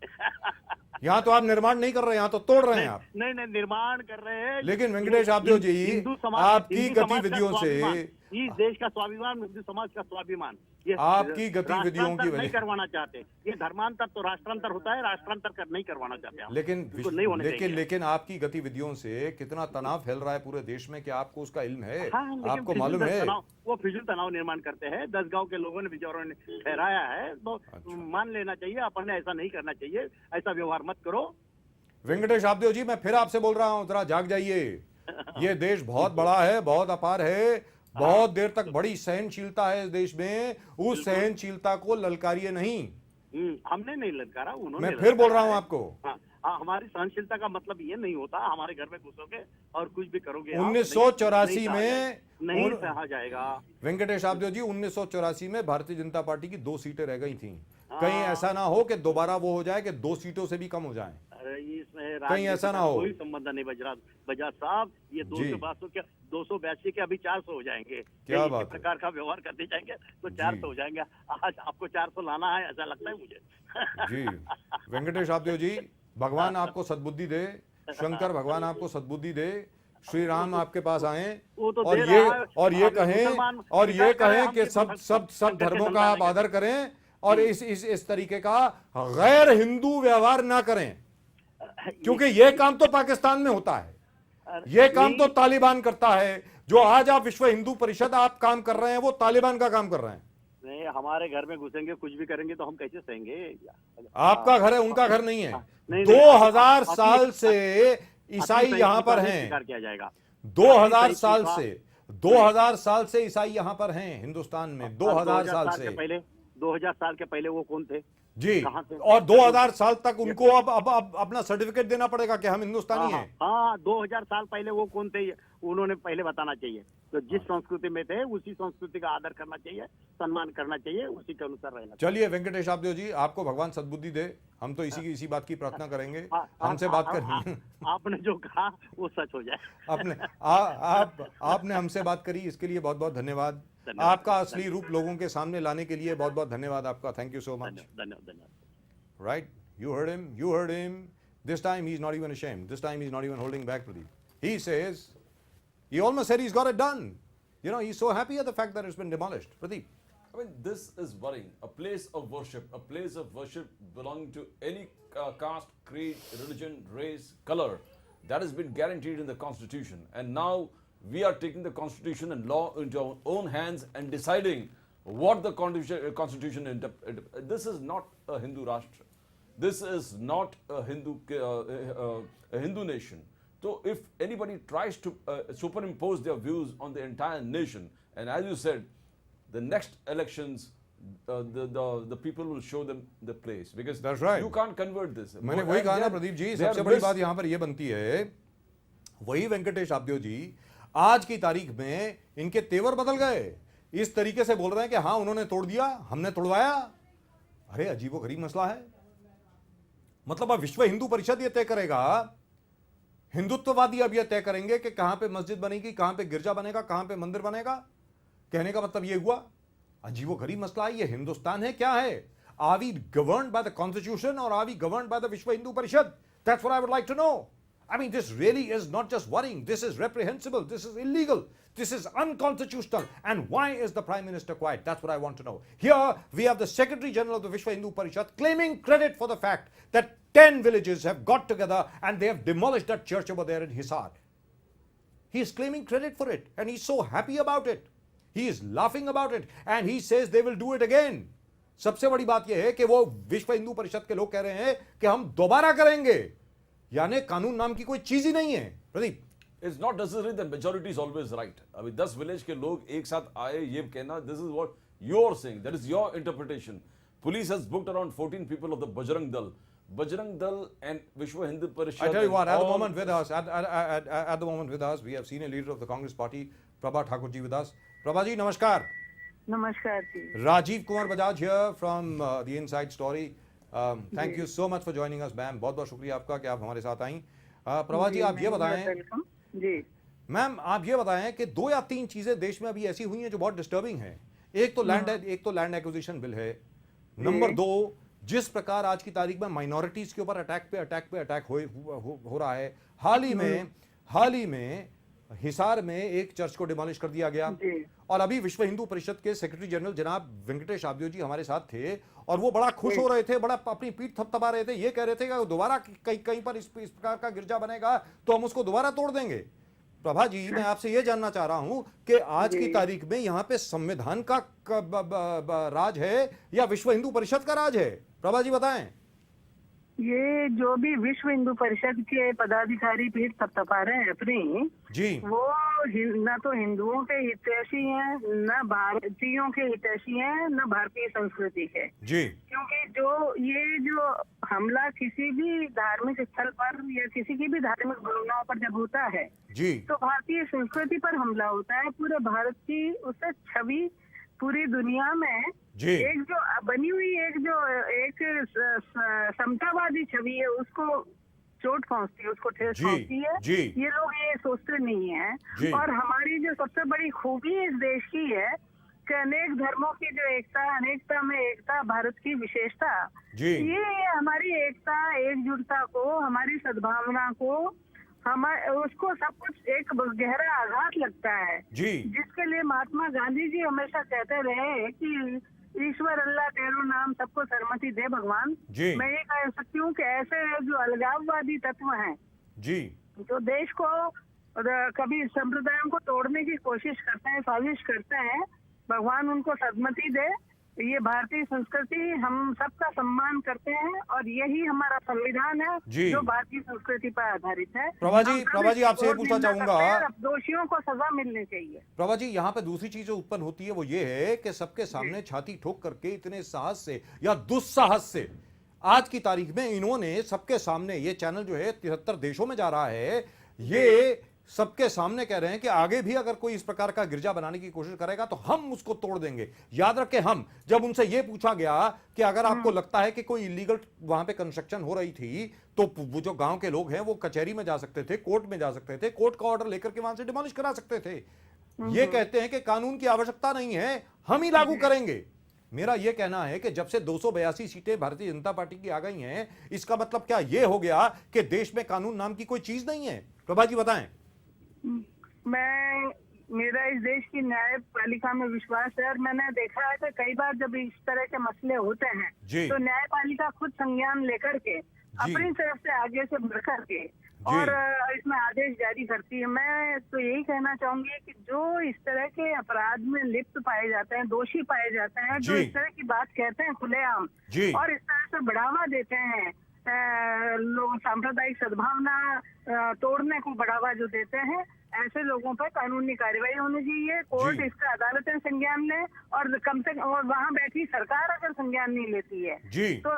B: यहाँ तो आप निर्माण नहीं कर रहे, यहाँ तो तोड़ रहे हैं आप।
E: नहीं, निर्माण कर रहे हैं।
B: लेकिन वेंकटेश आब्दे जी,
E: हिंदू समाज,
B: आपकी
E: हिंदू समाज का
B: गतिविधियों से,
E: स्वाभिमान। इस देश का स्वाभिमान, हिंदू समाज का स्वाभिमान, ये
B: आपकी गतिविधियों की
E: राष्ट्रांतर
B: वजह
E: नहीं करवाना चाहते। ये धर्मांतर तो राष्ट्रांतर होता है, राष्ट्रांतर नहीं करवाना चाहते हम।
B: लेकिन
E: बिल्कुल नहीं होने चाहिए।
B: लेकिन आपकी गतिविधियों से कितना तनाव फैल रहा है पूरे देश में, क्या आपको उसका इल्म है?
E: हाँ, लेकिन
B: आपको
E: फिजूल
B: मालूम है?
E: वो फिजूल तनाव निर्माण करते हैं। 10 गांव के लोगों ने, बेचारों ने ठहराया है, तो
B: अच्छा।
E: मान लेना चाहिए। अपन ने ऐसा नहीं करना चाहिए, ऐसा व्यवहार मत करो।
B: वेंकटेश आपदेव जी, मैं फिर आपसे बोल रहा हूं, जरा जाग जाइए। ये देश बहुत बड़ा है, बहुत अपार है, बहुत देर तक बड़ी सहनशीलता है इस देश में। उस सहनशीलता को ललकारिए नहीं।
E: हमने नहीं ललकारा, उन्होंने
B: मैं फिर बोल रहा हूं
E: ललकारा है।
B: आपको,
E: हाँ, हमारी सहनशीलता का मतलब ये नहीं होता हमारे घर में घुसोगे और कुछ भी करोगे।
B: 1984 में
E: नहीं सहा जाएगा।
B: वेंकटेश आपदेव जी, 1984 में भारतीय जनता पार्टी की 2 सीटें रह गई थी। कहीं ऐसा ना हो कि दोबारा वो हो जाए कि 2 सीटों से भी कम हो जाए।
E: इसमें
B: कहीं ऐसा ना हो।
E: कोई संबंध नहीं बजाज साहब। ये 282 के अभी 400 हो जाएंगे।
B: क्या
E: इसी
B: बात है।
E: प्रकार का व्यवहार करते जाएंगे तो 400 हो जाएंगे। आज आपको 400 लाना है, ऐसा लगता है मुझे।
B: जी वेंकटेश आपदेव जी, भगवान आपको सद्बुद्धि दे, शंकर भगवान आपको सद्बुद्धि दे, श्री राम आपके पास आए
E: वो तो
B: और
E: दे
B: ये
E: रहा है।
B: और ये
E: हम
B: कहें
E: मुसलमान
B: और ये
E: स्वीकार करें,
B: कहें
E: हम
B: कि
E: किस
B: सब सब सब
E: संकट से
B: धर्मों का आप
E: संतानें
B: आदर करें और इस तरीके का गैर हिंदू व्यवहार ना करें, क्योंकि ये काम तो पाकिस्तान में होता है, ये काम तो तालिबान करता है। जो आज आप विश्व हिंदू परिषद आप काम कर रहे हैं, वो तालिबान का काम कर रहे हैं।
E: नहीं, हमारे घर में घुसेंगे, कुछ भी करेंगे तो हम कैसे सहेंगे?
B: आपका घर है, उनका घर नहीं है।
E: नहीं,
B: 2000 साल से ईसाई
E: अपनी
B: यहाँ पर
E: सहिष्णुता
B: हैं।
E: स्वीकार किया जाएगा।
B: 2000 साल से 2000 साल से ईसाई यहाँ पर हैं हिंदुस्तान में। 2000 साल से
E: 2000 साल के पहले वो कौन थे
B: जी,
E: कहाँ से?
B: और 2000 साल तक उनको अब अपना सर्टिफिकेट देना पड़ेगा कि हम हिंदुस्तानी हैं।
E: हाँ, 2000 साल पहले वो कौन थे, उन्होंने पहले बताना चाहिए। तो जिस संस्कृति में थे उसी संस्कृति का आदर करना चाहिए, सम्मान करना चाहिए, उसी के अनुसार रहना चाहिए।
B: चलिए वेंकटेश आपदेव जी, आपको भगवान सद्बुद्धि दे। हम तो इसी बात की प्रार्थना करेंगे, हमसे बात करिए।
E: आपने जो कहा वो सच हो जाए।
B: आपने हमसे बात करी, इसके लिए बहुत बहुत धन्यवाद। आपका असली रूप लोगों के सामने लाने के लिए बहुत बहुत धन्यवाद आपका। Thank you so much.
E: धन्यवाद।
B: Right? You heard him. This time he's not even ashamed. This time he's not even holding back, Pradeep. He says, he almost said he's got it done. You know, he's so happy at the fact that it's been demolished. Pradeep.
C: I mean, this is worrying. A place of worship belonging to any caste, creed, religion, race, color, that has been guaranteed in the Constitution. And now we are taking the Constitution and law into our own hands and deciding what the Constitution. This is not a Hindu Rashtra. This is not a Hindu nation. So if anybody tries to superimpose their views on the entire nation, and as you said, the next elections, the people will show them the place, because
B: That's right.
C: you can't convert this.
B: मैंने वही कहा ना प्रदीप जी, सबसे बड़ी बात यहाँ पर ये बनती है, वही वेंकटेश आपदेव जी आज की तारीख में इनके तेवर बदल गए। इस तरीके से बोल रहे हैं कि हाँ उन्होंने तोड़ दिया, हमने तोड़वाया। अरे अजीबोगरीब मसला है। मतलब अब विश्व हिंदू परिषद ये तय करेगा, हिंदुत्ववादी अब ये तय करेंगे कि कहां पे मस्जिद बनेगी, कहां पे गिरजा बनेगा, कहां पे मंदिर बनेगा। कहने का मतलब ये हुआ, अजीबोगरीब मसला है। ये हिंदुस्तान है क्या है? Are we governed by the constitution और are we governed by the Vishwa Hindu Parishad? That's what I would like to know. I mean, this really is not just worrying. This is reprehensible. This is illegal. This is unconstitutional. And why is the Prime Minister quiet? That's what I want to know. Here, we have the Secretary General of the Vishwa Hindu Parishad claiming credit for the fact that 10 villages have got together and they have demolished that church over there in Hisar. He is claiming credit for it. And he's so happy about it. He is laughing about it. And he says they will do it again. सबसे बड़ी बात यह है कि वो विश्व हिंदू परिषद के लोग कह रहे हैं कि हम दोबारा करेंगे। यानी कानून नाम की कोई चीज ही नहीं है। Pradeep,
C: It's not necessary that majority is always right. अभी 10 विलेज के लोग एक साथ आए ये कहना, this is what you're saying, that is your interpretation. Police has booked around 14 people of the Bajrang Dal and Vishwa Hindu Parishad.
B: I tell you what, at the moment with us, we have senior leader of the Congress party, Prabha Thakur ji with us. Prabha ji, namaskar.
F: नमस्कार जी।
B: Rajiv Kumar Bajaj here from the Inside Story. Thank you so much for joining us, ma'am. बहुत बहुत शुक्रिया आपका कि आप हमारे साथ आई। प्रभा जी, आप ये बताएं
F: जी
B: मैम, आप ये बताएं कि 2 या 3 चीजें देश में अभी ऐसी हुई हैं जो बहुत डिस्टर्बिंग हैं। एक तो लैंड एक्विजिशन बिल है। नंबर 2, जिस प्रकार आज की तारीख में माइनॉरिटीज के ऊपर अटैक पे अटैक हो रहा है। हाल ही में हिसार में एक चर्च को डिमोलिश कर दिया गया।
E: जी।
B: और अभी विश्व हिंदू परिषद के सेक्रेटरी जनरल जनाब वेंकटेश आब्दो जी हमारे साथ थे और वो बड़ा खुश हो रहे थे, बड़ा अपनी पीठ थपथपा रहे थे, ये कह रहे थे कि दोबारा कहीं कहीं पर इस प्रकार का गिरजा बनेगा तो हम उसको दोबारा तोड़ देंगे। प्रभा जी, मैं आपसे ये जानना चाह रहा हूं कि आज की तारीख में यहाँ पे संविधान का राज है या विश्व हिंदू परिषद का राज है? प्रभा जी बताएं।
F: ये जो भी विश्व हिंदू परिषद के पदाधिकारी पीठ थपथपा रहे हैं अपनी
B: जी,
F: वो न तो हिंदुओं के हितैषी हैं, न भारतीयों के हितैषी हैं, न भारतीय संस्कृति के।
B: जी,
F: क्योंकि जो हमला किसी भी धार्मिक स्थल पर या किसी की भी धार्मिक भावनाओं पर जब होता है
B: जी,
F: तो भारतीय संस्कृति पर हमला होता है। पूरे भारत की उससे छवि पूरी दुनिया में
B: जी,
F: एक जो बनी हुई एक समतावादी छवि है उसको चोट पहुंचती है, उसको ठेस
B: जी,
F: पहुंचती है।
B: जी।
F: ये लोग ये सोचते नहीं है।
B: जी।
F: और हमारी जो सबसे बड़ी खूबी इस देश की है कि अनेक धर्मों की जो एकता, अनेकता में एकता भारत की विशेषता,
B: जी।
F: ये हमारी एकता, एकजुटता को, हमारी सद्भावना को, उसको सब कुछ एक गहरा आघात लगता है।
B: जी,
F: जिसके लिए महात्मा गांधी जी हमेशा कहते रहे कि ईश्वर अल्लाह तेरो नाम सबको सहमति दे भगवान।
B: जी।
F: मैं ये कह सकती हूँ कि ऐसे जो अलगाववादी तत्व हैं
B: जी,
F: जो देश को कभी संप्रदायों को तोड़ने की कोशिश करते हैं, साजिश करते हैं, भगवान उनको सदमति दे। ये भारतीय संस्कृति हम सबका सम्मान करते हैं और यही हमारा संविधान है
B: जी।
F: जो भारतीय संस्कृति पर आधारित है।
B: प्रभा जी,
F: हम सब
B: प्रभा जी, आपसे ये
F: इसको
B: पूछना
F: निंदा
B: चाहूंगा।
F: करते हैं और दोषियों को सजा मिलनी चाहिए।
B: प्रभा जी, यहाँ पे दूसरी चीज जो उत्पन्न होती है वो ये है कि सबके सामने छाती ठोक करके इतने साहस से या दुस्साहस से आज की तारीख में इन्होंने सबके सामने, ये चैनल जो है 73 देशों में जा रहा है, ये सबके सामने कह रहे हैं कि आगे भी अगर कोई इस प्रकार का गिरजा बनाने की कोशिश करेगा तो हम उसको तोड़ देंगे। याद रखें, हम जब उनसे यह पूछा गया कि अगर आपको लगता है कि कोई इलीगल वहां पे कंस्ट्रक्शन हो रही थी तो वो जो गांव के लोग हैं वो कचहरी में जा सकते थे, कोर्ट में जा सकते थे, कोर्ट का ऑर्डर लेकर के वहां से डिमोलिश करा सकते थे। ये कहते हैं कि कानून की आवश्यकता नहीं है, हम ही लागू करेंगे। मेरा यह कहना है कि जब से 282 सीटें भारतीय जनता पार्टी की आ गई हैं, इसका मतलब क्या यह हो गया कि देश में कानून नाम की कोई चीज नहीं है? प्रभा जी बताएं।
F: मेरा इस देश की न्यायपालिका में विश्वास है और मैंने देखा है कि कई बार जब इस तरह के मसले होते हैं तो न्यायपालिका खुद संज्ञान लेकर के अपनी तरफ से आगे से बढ़ करके और इसमें आदेश जारी करती है। मैं तो यही कहना चाहूंगी कि जो इस तरह के अपराध में लिप्त पाए जाते हैं, दोषी पाए जाते हैं, जो इस तरह की बात कहते हैं खुलेआम और इस तरह से बढ़ावा देते हैं, लोग सांप्रदायिक सद्भावना तोड़ने को बढ़ावा जो देते हैं, ऐसे लोगों पर कानूनी कार्रवाई होनी चाहिए। कोर्ट इसका, अदालतें संज्ञान लें और कम से कम, और वहाँ बैठी सरकार अगर संज्ञान नहीं लेती है तो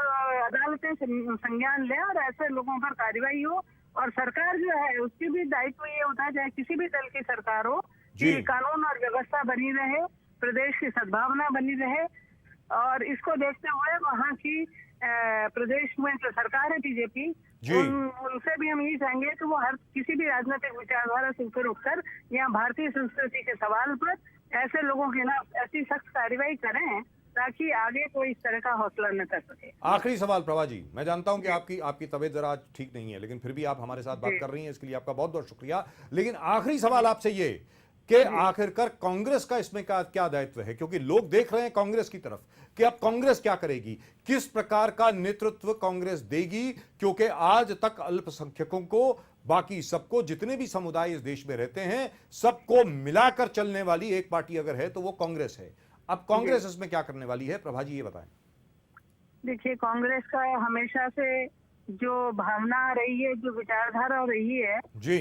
F: अदालतें संज्ञान लें और ऐसे लोगों पर कार्रवाई हो। और सरकार जो है उसकी भी दायित्व ये होता है, चाहे किसी भी दल की सरकार हो, कि कानून और व्यवस्था बनी रहे, प्रदेश की सद्भावना बनी रहे। और इसको देखते हुए वहाँ की प्रदेश में जो सरकार है बीजेपी, उनसे भी हम यही चाहेंगे कि वो हर किसी भी राजनीतिक विचारधारा से ऊपर उठकर यहाँ भारतीय संस्कृति के सवाल पर ऐसे लोगों के खिलाफ ऐसी सख्त कार्रवाई करें ताकि आगे कोई इस तरह का हौसला न कर सके।
B: आखिरी सवाल प्रभा जी, मैं जानता हूं कि आपकी तबीयत जरा ठीक नहीं है, लेकिन फिर भी आप हमारे साथ बात कर रही हैं, इसके लिए आपका बहुत बहुत शुक्रिया। लेकिन आखिरी सवाल आपसे ये कि आखिरकार कांग्रेस का इसमें क्या दायित्व है? क्योंकि लोग देख रहे हैं कांग्रेस की तरफ कि अब कांग्रेस क्या करेगी, किस प्रकार का नेतृत्व कांग्रेस देगी, क्योंकि आज तक अल्पसंख्यकों को, बाकी सबको, जितने भी समुदाय इस देश में रहते हैं, सबको मिलाकर चलने वाली एक पार्टी अगर है तो वो कांग्रेस है। अब कांग्रेस इसमें क्या करने वाली है? प्रभा जी ये बताएं।
F: देखिए, कांग्रेस का हमेशा से जो भावना रही है, जो विचारधारा रही है
B: जी,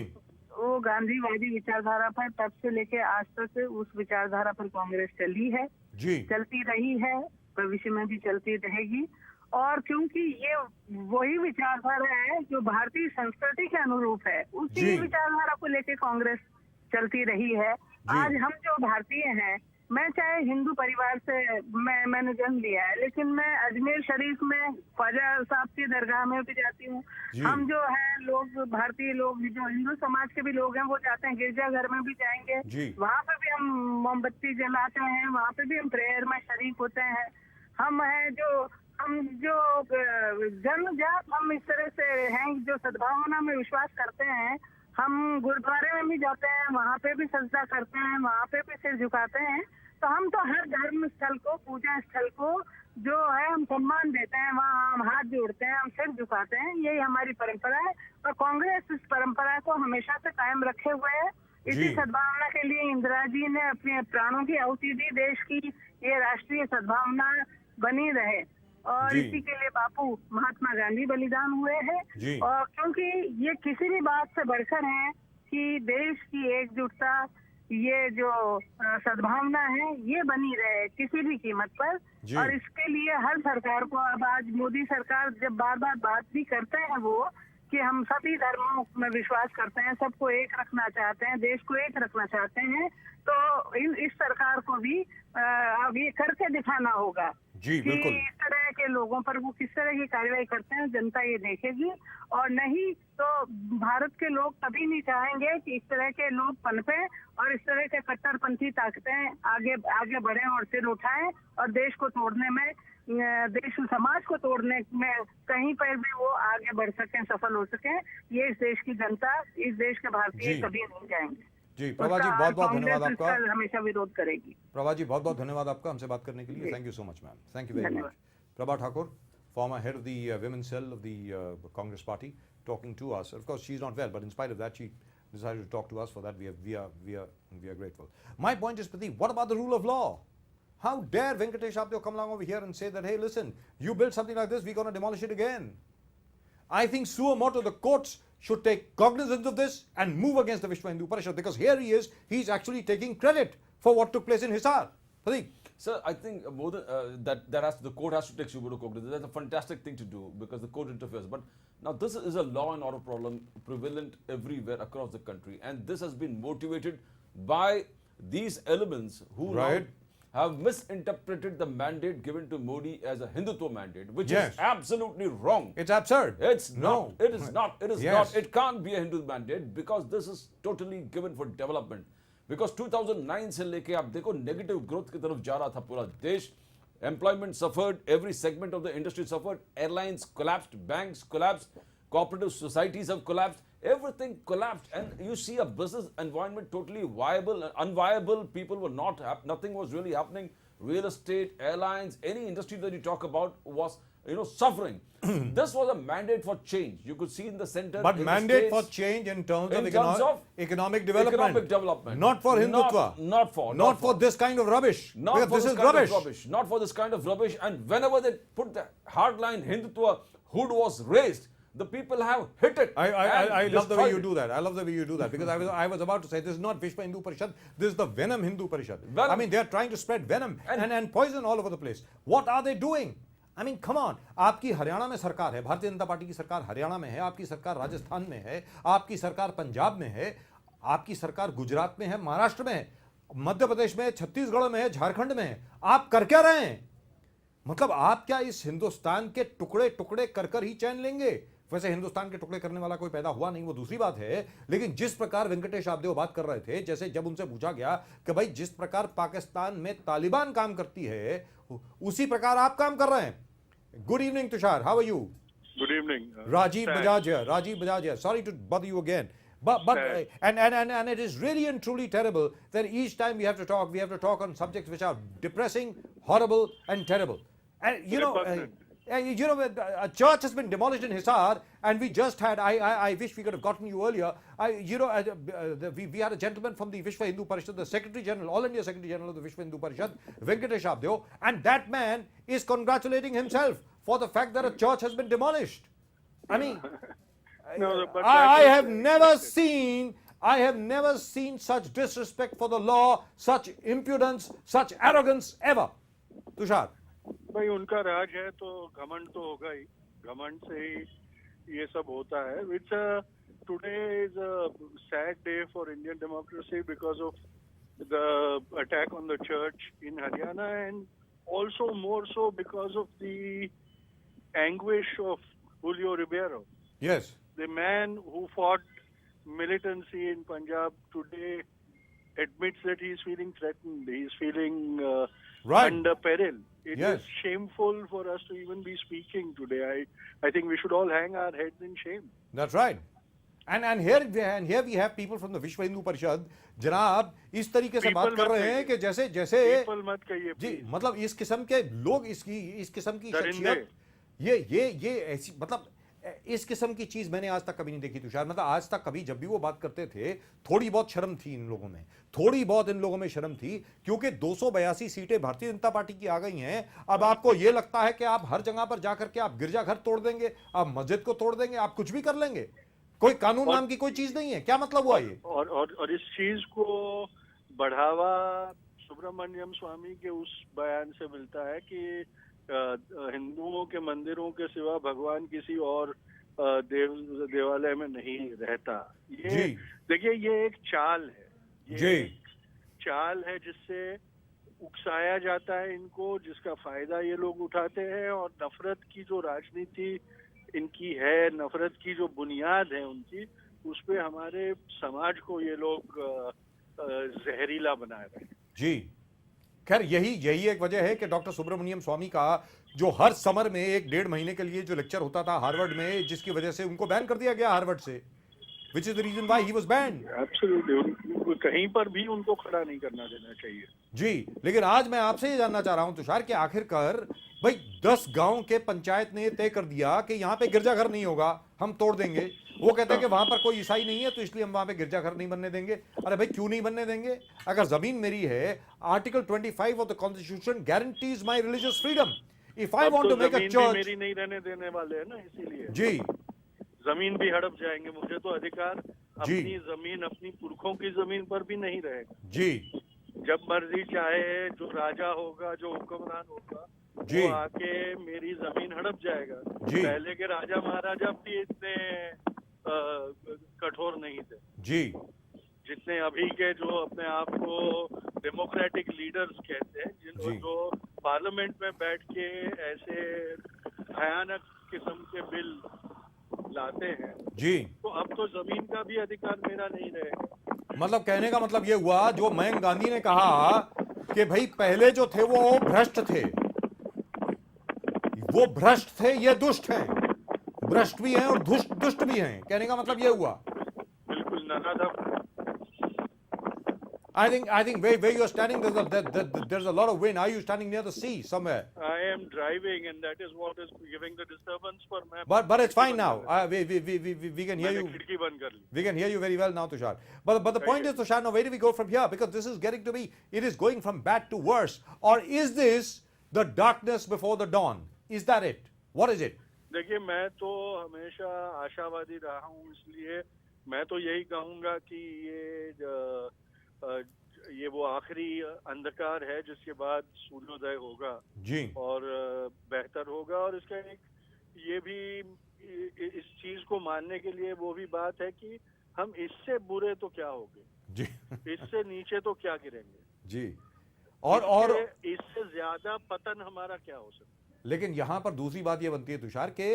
F: वो गांधीवादी विचारधारा पर तब से लेके आज तक उस विचारधारा पर कांग्रेस चली है
B: जी,
F: चलती रही है, भविष्य में भी चलती रहेगी। और क्योंकि ये वही विचारधारा है जो भारतीय संस्कृति के अनुरूप है, उसी विचारधारा को लेके कांग्रेस चलती रही है। आज हम जो भारतीय हैं, मैं चाहे हिंदू परिवार से मैंने जन्म लिया है, लेकिन मैं अजमेर शरीफ में ख्वाजा साहब की दरगाह में भी जाती हूँ। हम जो है लोग, भारतीय लोग जो हिंदू समाज के भी लोग हैं, वो जाते हैं गिरजाघर में भी जाएंगे, वहाँ पे भी हम मोमबत्ती जलाते हैं, वहाँ पे भी हम प्रेयर में शरीक होते हैं। हम जन्मजात हम इस तरह से हैं जो सद्भावना में विश्वास करते हैं। हम गुरुद्वारे में भी जाते हैं, वहाँ पे भी सजदा करते हैं, वहाँ पे भी सिर झुकाते हैं। तो हम तो हर धर्म स्थल को, पूजा स्थल को जो है हम सम्मान देते हैं, वहाँ हम हाथ जोड़ते हैं, हम सिर झुकाते हैं। यही हमारी परंपरा है और कांग्रेस इस परंपरा को हमेशा से कायम रखे हुए है। इसी सद्भावना के लिए इंदिरा जी ने अपने प्राणों की आहुति दी। देश की ये राष्ट्रीय सद्भावना बनी रहे और इसी के लिए बापू महात्मा गांधी बलिदान हुए हैं। और क्योंकि ये किसी भी बात से बढ़कर है कि देश की एकजुटता, ये जो सद्भावना है ये बनी रहे किसी भी कीमत पर। और इसके लिए हर सरकार को, अब आज मोदी सरकार जब बार बार बात भी करते हैं वो कि हम सभी धर्मों में विश्वास करते हैं, सबको एक रखना चाहते हैं, देश को एक रखना चाहते हैं, तो इस सरकार को भी अब ये करके दिखाना होगा
B: जी,
F: कि
B: बिल्कुल।
F: इस तरह के लोगों पर वो किस तरह की कार्रवाई करते हैं, जनता ये देखेगी। और नहीं तो भारत के लोग कभी नहीं चाहेंगे कि इस तरह के लोग पनपे और इस तरह के कट्टरपंथी ताकतें आगे बढ़े और सिर उठाएं और देश को तोड़ने में, देश समाज को तोड़ने में कहीं पर भी वो आगे बढ़ सकें, सफल हो सकें। ये इस देश की जनता, इस देश के भारतीय कभी नहीं जाएंगे।
B: जी प्रभा जी, बहुत बहुत धन्यवाद आपका।
F: हमेशा विरोध करेगी।
B: प्रभा जी, बहुत बहुत धन्यवाद आपका हमसे बात करने के लिए। Thank you so much ma'am, thank you very much. Prabha Thakur, former head of the women's cell of the Congress party, talking to us. Of course, she's not well, but in spite of that, she decided to talk to us. For that, we are grateful. My point is, Pradeep, what about the rule of law? How dare Venkatesh Abdeo come along over here and say that, hey, listen, you build something like this, we're going to demolish it again. I think suo motu, the courts should take cognizance of this and move against the Vishwa Hindu Parishad, because here he is, he's actually taking credit for what took place in Hisar. Pradeep.
C: Sir, I think more than the court has to take suo motu cognizance. That's a fantastic thing to do because the court interferes. But now this is a law and order problem prevalent everywhere across the country, and this has been motivated by these elements who now have misinterpreted the mandate given to Modi as a Hindutva mandate, which is absolutely wrong.
B: It's absurd.
C: It's not. It is not. It is not. It can't be a Hindu mandate because this is totally given for development. Because 2009 से लेके आप देखो नेगेटिव ग्रोथ की तरफ जा रहा था पूरा देश. Employment suffered, every segment of the industry suffered, airlines collapsed, banks collapsed, cooperative societies have collapsed, everything collapsed, and you see a business environment totally viable, unviable. People were not, nothing was really happening. Real estate, airlines, any industry that you talk about was, suffering. This was a mandate for change. You could see in the center.
B: But mandate for change in terms of economic development.
C: Economic development.
B: Not for Hindutva.
C: Not
B: for this kind of rubbish.
C: Not for
B: this is rubbish.
C: Not for this kind of rubbish. And whenever they put the hardline Hindutva hood was raised, the people have hit it.
B: I love the way you do that. I love the way you do that, because I was about to say this is not Vishwa Hindu Parishad, this is the Venom Hindu Parishad. I mean, they are trying to spread venom and poison all over the place. What are they doing? I mean, come on. आपकी हरियाणा में सरकार है, भारतीय जनता पार्टी की सरकार हरियाणा में है, आपकी सरकार राजस्थान में है, आपकी सरकार पंजाब में है, आपकी सरकार गुजरात में है, महाराष्ट्र में है, मध्य प्रदेश में है, छत्तीसगढ़ में है, झारखंड में है. आप कर क्या रहे हैं? मतलब आप क्या इस हिंदुस्तान के टुकड़े टुकड़े कर ही चैन लेंगे? वैसे हिंदुस्तान के टुकड़े करने वाला कोई पैदा हुआ नहीं, वो दूसरी बात है. लेकिन जिस प्रकार वेंकटेश आबदेव बात कर रहे थे, जैसे जब उनसे पूछा गया कि भाई जिस प्रकार पाकिस्तान में तालिबान काम करती है उसी प्रकार आप काम कर रहे हैं. Good evening, Tushar. How are you?
G: Good evening.
B: Rajiv Bajaj here. Rajiv Bajaj here. Sorry to bother you again. But and it is really and truly terrible that each time we have to talk on subjects which are depressing, horrible, and terrible. And a church has been demolished in Hisar, and we just had. I wish we could have gotten you earlier. We had a gentleman from the Vishwa Hindu Parishad, the Secretary General, All India Secretary General of the Vishwa Hindu Parishad, Venkatesh Abdeo, and that man is congratulating himself for the fact that a church has been demolished. I mean, I have never seen such disrespect for the law, such impudence, such arrogance ever. Tushar.
G: भाई उनका राज है तो घमंड तो होगा ही, घमंड से ही ये सब होता है. It's today is a sad day for Indian democracy because of the attack on the church in Haryana, and also more so because of the anguish of Julio Ribeiro.
B: Yes.
G: The man who fought militancy in Punjab today admits that he is feeling threatened. He is feeling under peril. It is shameful for us to even be speaking today. I think we should all hang our heads in shame.
B: That's right. And here we have people from the विश्व हिंदू परिषद जनाब इस तरीके से बात
G: People
B: कर
G: मत
B: रहे हैं कि
G: कहिए।
B: जैसे
G: पीपल मत कहिए
B: जी
G: please।
B: मतलब इस किस्म के लोग इस किस्म की
G: दरिंदे।
B: शख्सियत ये ऐसी मतलब इस किस्म की चीज मैंने आज तक कभी नहीं देखी तुषार। मतलब आज तक कभी जब भी वो बात करते थे थोड़ी बहुत शर्म थी इन लोगों में, थोड़ी बहुत इन लोगों में शर्म थी, क्योंकि 282 सीटें भारतीय जनता पार्टी की आ गई हैं। अब आपको ये लगता है कि आप हर जगह पर जाकर के आप गिरजाघर तोड़ देंगे, आप मस्जिद को तोड़ देंगे, आप कुछ भी कर लेंगे, कोई कानून नाम की कोई चीज नहीं है। क्या मतलब हुआ ये?
G: और इस चीज को बढ़ावा सुब्रमण्यम स्वामी के उस बयान से मिलता है कि हिंदुओं के मंदिरों के सिवा भगवान किसी और देवालय में नहीं रहता। ये देखिए ये एक चाल है, ये एक चाल है जिससे उकसाया जाता है इनको, जिसका फायदा ये लोग उठाते हैं। और नफरत की जो राजनीति इनकी है, नफरत की जो बुनियाद है उनकी, उस पे हमारे समाज को ये लोग जहरीला बना रहे हैं।
B: जी खैर यही एक वजह है कि डॉक्टर सुब्रमण्यम स्वामी का जो हर समर में 1-1.5 महीने के लिए जो लेक्चर होता था हार्वर्ड में, जिसकी वजह से उनको बैन कर दिया गया हार्वर्ड से, which is the reason why he was banned.
G: Absolutely, कहीं पर भी उनको खड़ा नहीं करना देना चाहिए।
B: जी लेकिन आज मैं आपसे ये जानना चाह रहा हूं तुषार कि आखिरकार भाई 10 गांव के पंचायत ने तय कर दिया कि यहां पे गिरजाघर नहीं होगा, हम तोड़ देंगे। वो कहते हैं कि वहां पर कोई ईसाई नहीं है तो इसलिए हम वहां पे गिरजाघर नहीं बनने देंगे। अरे भाई क्यों नहीं बनने देंगे? अगर जमीन मेरी है, article 25 of the constitution guarantees my religious freedom. If I want to make a church,
G: मेरी नहीं रहने देने वाले हैं ना, इसीलिए
B: जी
G: जमीन भी हड़प जाएंगे। मुझे तो अधिकार अपनी जमीन, अपनी पुरखों की जमीन पर भी नहीं रहेगा।
B: जी
G: जब मर्जी चाहे जो राजा होगा, जो हुक्मरान होगा, वो आके मेरी जमीन हड़प जाएगा। पहले के राजा महाराजा भी इतने कठोर नहीं थे
B: जी
G: जितने अभी के जो अपने आप को डेमोक्रेटिक लीडर्स कहते हैं, जो पार्लियामेंट में बैठ के ऐसे भयानक किस्म के बिल लाते हैं।
B: जी
G: तो अब तो जमीन का भी अधिकार मेरा नहीं रहेगा।
B: मतलब कहने का मतलब ये हुआ जो मयंक गांधी ने कहा कि भाई पहले जो थे वो भ्रष्ट थे, वो भ्रष्ट थे, ये दुष्ट हैं, भ्रष्ट भी हैं और दुष्ट भी हैं। कहने का मतलब ये हुआ।
G: बिल्कुल ननादा।
B: I think where you are standing, there's a lot of wind. Are you standing near the sea somewhere?
G: I am driving, and that is what is giving the disturbance for me.
B: But it's fine now. We can hear you. We can hear you very well now, Tushar. But the point is, Tushar, now where do we go from here? Because this is getting to be, it is going from bad to worse. Or is this the darkness before the dawn? Is that it? What is it?
G: देखिए मैं तो हमेशा आशावादी रहा हूँ, इसलिए मैं तो यही कहूँगा कि ये वो आखिरी अंधकार है जिसके बाद सूर्योदय होगा
B: जी, और
G: बेहतर होगा। और इसका एक ये भी इस चीज को मानने के लिए वो भी बात है कि हम इससे बुरे तो क्या होंगे
B: जी,
G: इससे नीचे तो क्या गिरेंगे
B: जी, और
G: इससे ज्यादा पतन हमारा क्या हो सकता है।
B: लेकिन यहां पर दूसरी बात ये बनती है तुषार के,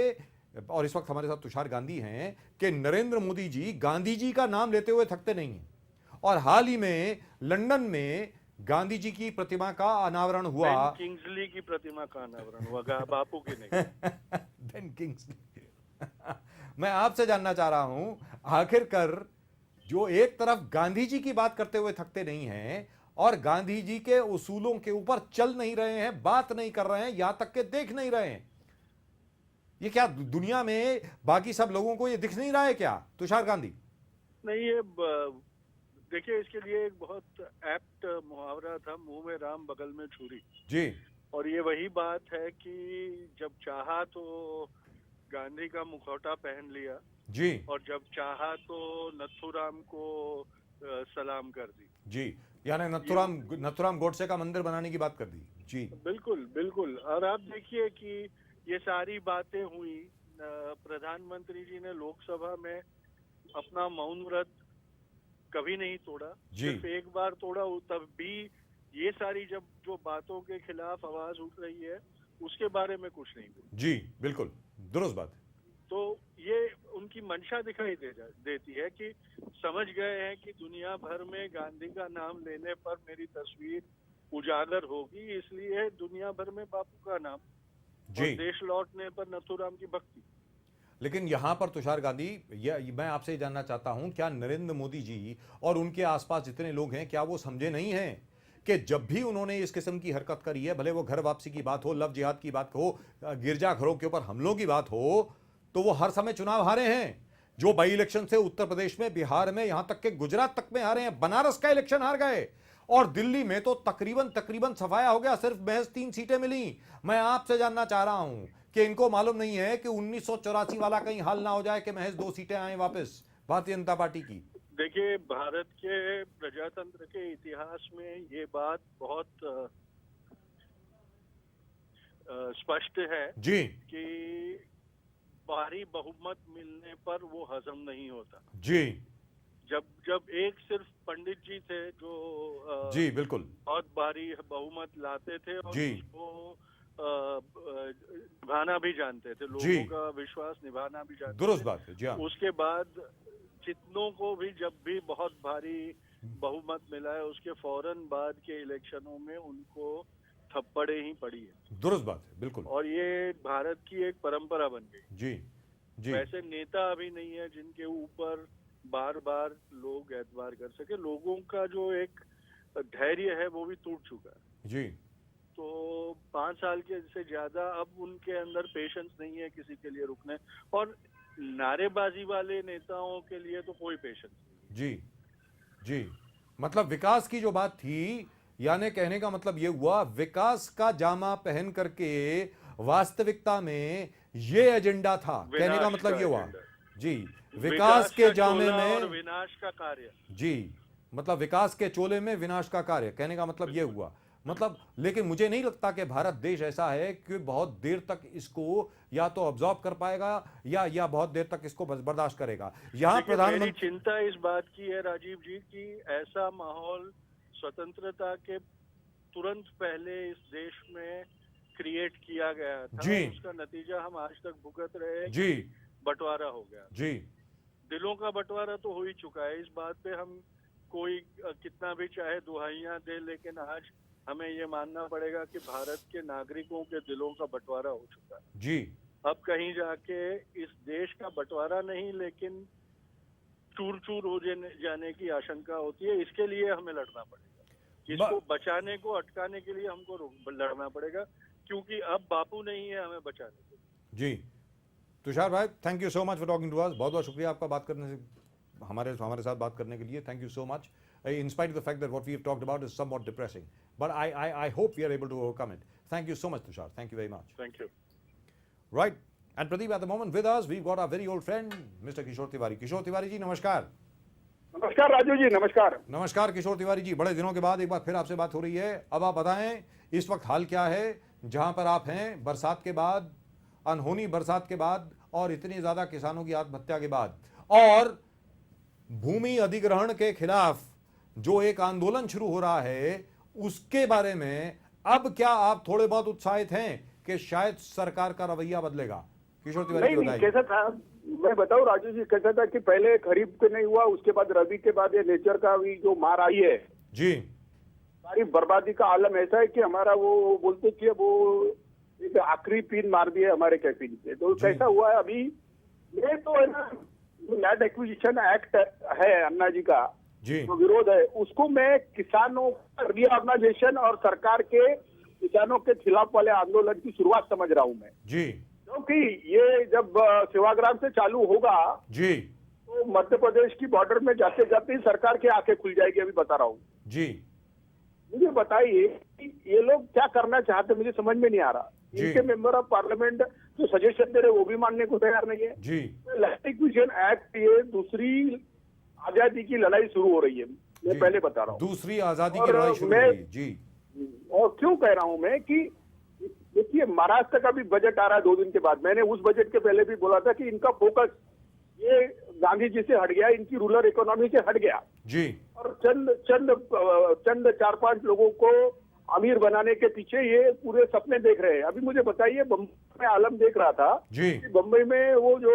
B: और इस वक्त हमारे साथ तुषार गांधी हैं, कि नरेंद्र मोदी जी गांधी जी का नाम लेते हुए थकते नहीं हैं। और हाल ही में लंदन में गांधी जी की प्रतिमा का अनावरण हुआ,
G: बेन किंग्सली की प्रतिमा का अनावरण हुआ, बापू की नहीं।
B: Ben Kingsley. मैं आपसे जानना चाह रहा हूं, आखिरकार जो एक तरफ गांधी जी की बात करते हुए थकते नहीं हैं और गांधी जी के उसूलों के ऊपर चल नहीं रहे हैं, बात नहीं कर रहे हैं, यहां तक के देख नहीं रहे हैं, ये क्या दुनिया में बाकी सब लोगों को ये दिख नहीं रहा है क्या तुषार गांधी?
G: नहीं, ये देखिए इसके लिए एक बहुत एप्ट मुहावरा था, मुंह में राम बगल में छुरी
B: जी। और
G: ये वही बात है कि जब चाहा तो गांधी का मुखौटा पहन लिया
B: जी, और
G: जब चाहा तो नथुराम को सलाम कर दी जी,
B: यानी नथुराम गोडसे का मंदिर बनाने की बात कर दी जी।
G: बिल्कुल बिल्कुल। और आप देखिए कि ये सारी बातें हुई, प्रधानमंत्री जी ने लोकसभा में अपना मौन व्रत कभी नहीं तोड़ा, सिर्फ एक बार तोड़ा, तब भी ये सारी जब जो बातों के खिलाफ आवाज उठ रही है उसके बारे में कुछ नहीं हुआ
B: जी। बिल्कुल दुरुस्त बात।
G: तो ये उनकी मंशा दिखाई देती है कि समझ गए हैं कि दुनिया भर में गांधी का नाम लेने पर मेरी तस्वीर उजागर होगी, इसलिए दुनिया भर में बापू का नाम जी, और देश लौटने पर नथुराम की भक्ति।
B: लेकिन यहां पर तुषार गांधी, मैं आपसे ये जानना चाहता हूं, क्या नरेंद्र मोदी जी और उनके आसपास जितने लोग हैं, क्या वो समझे नहीं हैं कि जब भी उन्होंने इस किस्म की हरकत करी है, भले वो घर वापसी की बात हो, लव जिहाद की बात हो, गिरजाघरों के ऊपर हमलों की बात हो, तो वो हर समय चुनाव हारे हैं। जो बाई इलेक्शन से उत्तर प्रदेश में, बिहार में, यहां तक के गुजरात तक में हारे हैं, बनारस का इलेक्शन हार गए, और दिल्ली में तो तकरीबन सफाया हो गया, सिर्फ महज 3 सीटें मिली। मैं आपसे जानना चाह रहा हूं कि इनको मालूम नहीं है कि 1984 वाला कहीं हाल ना हो जाए कि महज 2 सीटें आए वापस भारतीय जनता पार्टी की।
G: देखिए, भारत के प्रजातंत्र के इतिहास में ये बात बहुत स्पष्ट है
B: जी
G: कि भारी बहुमत मिलने पर वो हजम नहीं होता।
B: जी
G: जब एक सिर्फ पंडित जी थे जो
B: जी बिल्कुल
G: बहुत भारी बहुमत लाते थे और
B: जी
G: उसको निभाना भी जानते थे,
B: जी
G: लोगों का विश्वास निभाना भी जानते
B: दुरुस्त
G: थे।
B: बात है जी हाँ।
G: उसके बाद जितनों को भी जब भी बहुत भारी बहुमत मिला है, उसके फौरन बाद के इलेक्शनों में उनको थप्पड़े ही पड़ी है।
B: दुरुस्त बात है बिल्कुल।
G: और ये भारत की एक परंपरा बन गई।
B: जी जी
G: वैसे नेता अभी नहीं है जिनके ऊपर बार बार लोग एतबार कर सके। लोगों का जो एक धैर्य है वो भी टूट चुका है।
B: जी
G: तो 5 साल के से ज्यादा अब उनके अंदर पेशेंस नहीं है किसी के लिए रुकने, और नारेबाजी वाले नेताओं के लिए तो कोई पेशेंस नहीं।
B: जी जी मतलब विकास की जो बात थी, यानी कहने का मतलब ये हुआ, विकास का जामा पहन करके वास्तविकता में ये एजेंडा था, कहने का मतलब ये हुआ। जी विकास के जामे में
G: और विनाश का कार्य।
B: जी मतलब विकास के चोले में विनाश का कार्य, कहने का मतलब ये हुआ। मतलब लेकिन मुझे नहीं लगता कि भारत देश ऐसा है कि बहुत देर तक इसको या तो ऑब्जॉर्व कर पाएगा या बहुत देर तक इसको बर्दाश्त करेगा। यहाँ प्रधानमंत्री,
G: मेरी चिंता इस बात की है राजीव जी कि ऐसा माहौल स्वतंत्रता के तुरंत पहले इस देश में क्रिएट किया गया था,
B: जी
G: उसका नतीजा हम आज तक भुगत रहे हैं।
B: जी
G: बंटवारा हो गया।
B: जी
G: दिलों का बंटवारा तो हो ही चुका है। इस बात पे हम कोई कितना भी चाहे दुहाइयां दे, लेकिन आज हमें ये मानना पड़ेगा कि भारत के नागरिकों के दिलों का बंटवारा हो चुका है।
B: जी
G: अब कहीं जाके इस देश का बंटवारा नहीं, लेकिन चूर चूर हो जाने की आशंका होती है। इसके लिए हमें लड़ना पड़ेगा। इसको बचाने को, अटकाने के लिए हमको लड़ना पड़ेगा, क्योंकि अब बापू नहीं है हमें बचाने के लिए।
B: जी तुषार भाई, thank you so much for talking to us. बहुत बहुत शुक्रिया आपका बात करने से, हमारे साथ बात करने के लिए। Thank you so much. In spite of the fact that what we have talked about is somewhat depressing, but I hope we are able to overcome it. Thank you so much, Tushar. Thank you very much.
G: Thank you.
B: Right. And Pradeep, at the moment with us, we've got our very old friend, Mr. Kishore Tiwari. Kishore Tiwari जी, नमस्कार।
H: नमस्कार राजू जी, नमस्कार।
B: नमस्कार किशोर तिवारी जी, बड़े दिनों के बाद एक बार फिर आपसे बात हो रही है। अब आप बताएं इस वक्त हाल क्या है जहां पर आप हैं, बरसात के बाद, अनहोनी बरसात के बाद, और इतनी ज्यादा किसानों की आत्महत्या के बाद, और भूमि अधिग्रहण के खिलाफ जो एक आंदोलन शुरू हो रहा है, उसके बारे में अब क्या आप थोड़े बहुत उत्साहित हैं कि शायद सरकार का रवैया बदलेगा? किशोर तिवारी
H: नहीं, कैसा था मैं बताऊं राजू जी, कैसा था कि पहले खरीफ के नहीं हुआ, उसके बाद रबी के बाद ये नेचर का भी जो मार आई है
B: जी,
H: सारी बर्बादी का आलम ऐसा है कि हमारा वो बोलते कि वो एक आखिरी पीन मार दिए हमारे कैफीन पे। तो कैसा हुआ है अभी, ये तो है ना, लैंड एक्विजिशन एक्ट है अन्ना जी का
B: जी,
H: जो विरोध है, उसको मैं किसानों का रीऑर्गेनाइजेशन और सरकार के किसानों के खिलाफ वाले आंदोलन की शुरुआत समझ रहा हूं मैं
B: जी,
H: क्योंकि ये जब सेवाग्राम से चालू होगा
B: जी,
H: तो मध्य प्रदेश की बॉर्डर में जाते जाते ही सरकार की आंखें खुल जाएगी। अभी बता रहा हूँ
B: जी,
H: मुझे बताइए कि ये लोग क्या करना चाहते, मुझे समझ में नहीं आ रहा। इनके मेंबर ऑफ पार्लियामेंट जो सजेशन दे रहे वो भी मानने को तैयार नहीं है
B: जी।
H: लैंड एक्विजिशन एक्ट, ये दूसरी आजादी की लड़ाई शुरू हो रही है, मैं पहले बता रहा हूँ।
B: दूसरी आजादी की लड़ाई शुरू हो रही है जी।
H: और क्यों कह रहा हूं मैं कि देखिए, महाराष्ट्र का भी बजट आ रहा है 2 दिन के बाद। मैंने उस बजट के पहले भी बोला था कि इनका फोकस ये गांधी जी से हट गया, इनकी रूरल इकोनॉमी से हट गया
B: जी,
H: और चंद 4-5 लोगों को अमीर बनाने के पीछे ये पूरे सपने देख रहे हैं। अभी मुझे बताइए, बम्बई में आलम देख रहा था
B: जी,
H: कि बम्बई में वो जो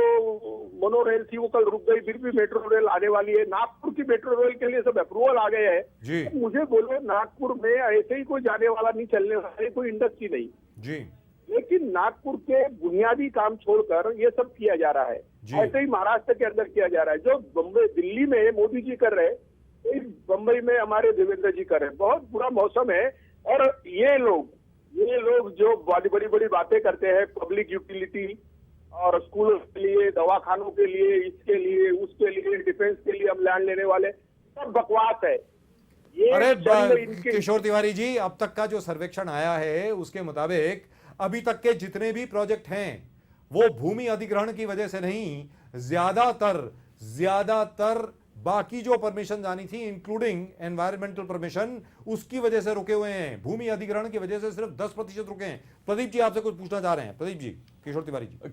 H: मोनो रेल थी वो कल रुक गई, फिर भी मेट्रो रेल आने वाली है। नागपुर की मेट्रो रेल के लिए सब अप्रूवल आ गए हैं
B: जी,
H: मुझे बोलो नागपुर में ऐसे ही कोई जाने वाला नहीं, चलने वाला कोई इंडस्ट्री नहीं
B: जी,
H: लेकिन नागपुर के बुनियादी काम छोड़कर ये सब किया जा रहा है। ऐसे ही महाराष्ट्र के अंदर किया जा रहा है। जो बम्बई दिल्ली में मोदी जी कर रहे हैं, बम्बई में हमारे देवेंद्र जी कर रहे हैं। बहुत बुरा मौसम है और ये लोग जो बड़ी बड़ी बातें करते हैं, पब्लिक यूटिलिटी और स्कूलों के लिए, दवाखानों के लिए, इसके लिए, उसके लिए, डिफेंस के लिए हम लैंड लेने वाले, सब बकवास है।
B: अरे किशोर तिवारी जी, अब तक का जो सर्वेक्षण आया है उसके मुताबिक अभी तक के जितने भी प्रोजेक्ट हैं वो भूमि अधिग्रहण की वजह से नहीं, ज्यादातर बाकी जो परमिशन आनी थी इंक्लूडिंग एनवायरमेंटल परमिशन, उसकी वजह से रुके हुए हैं। भूमि अधिग्रहण की वजह से सिर्फ 10% रुके हैं। प्रदीप जी आपसे कुछ पूछना चाह रहे हैं। प्रदीप जी, किशोर तिवारी जी।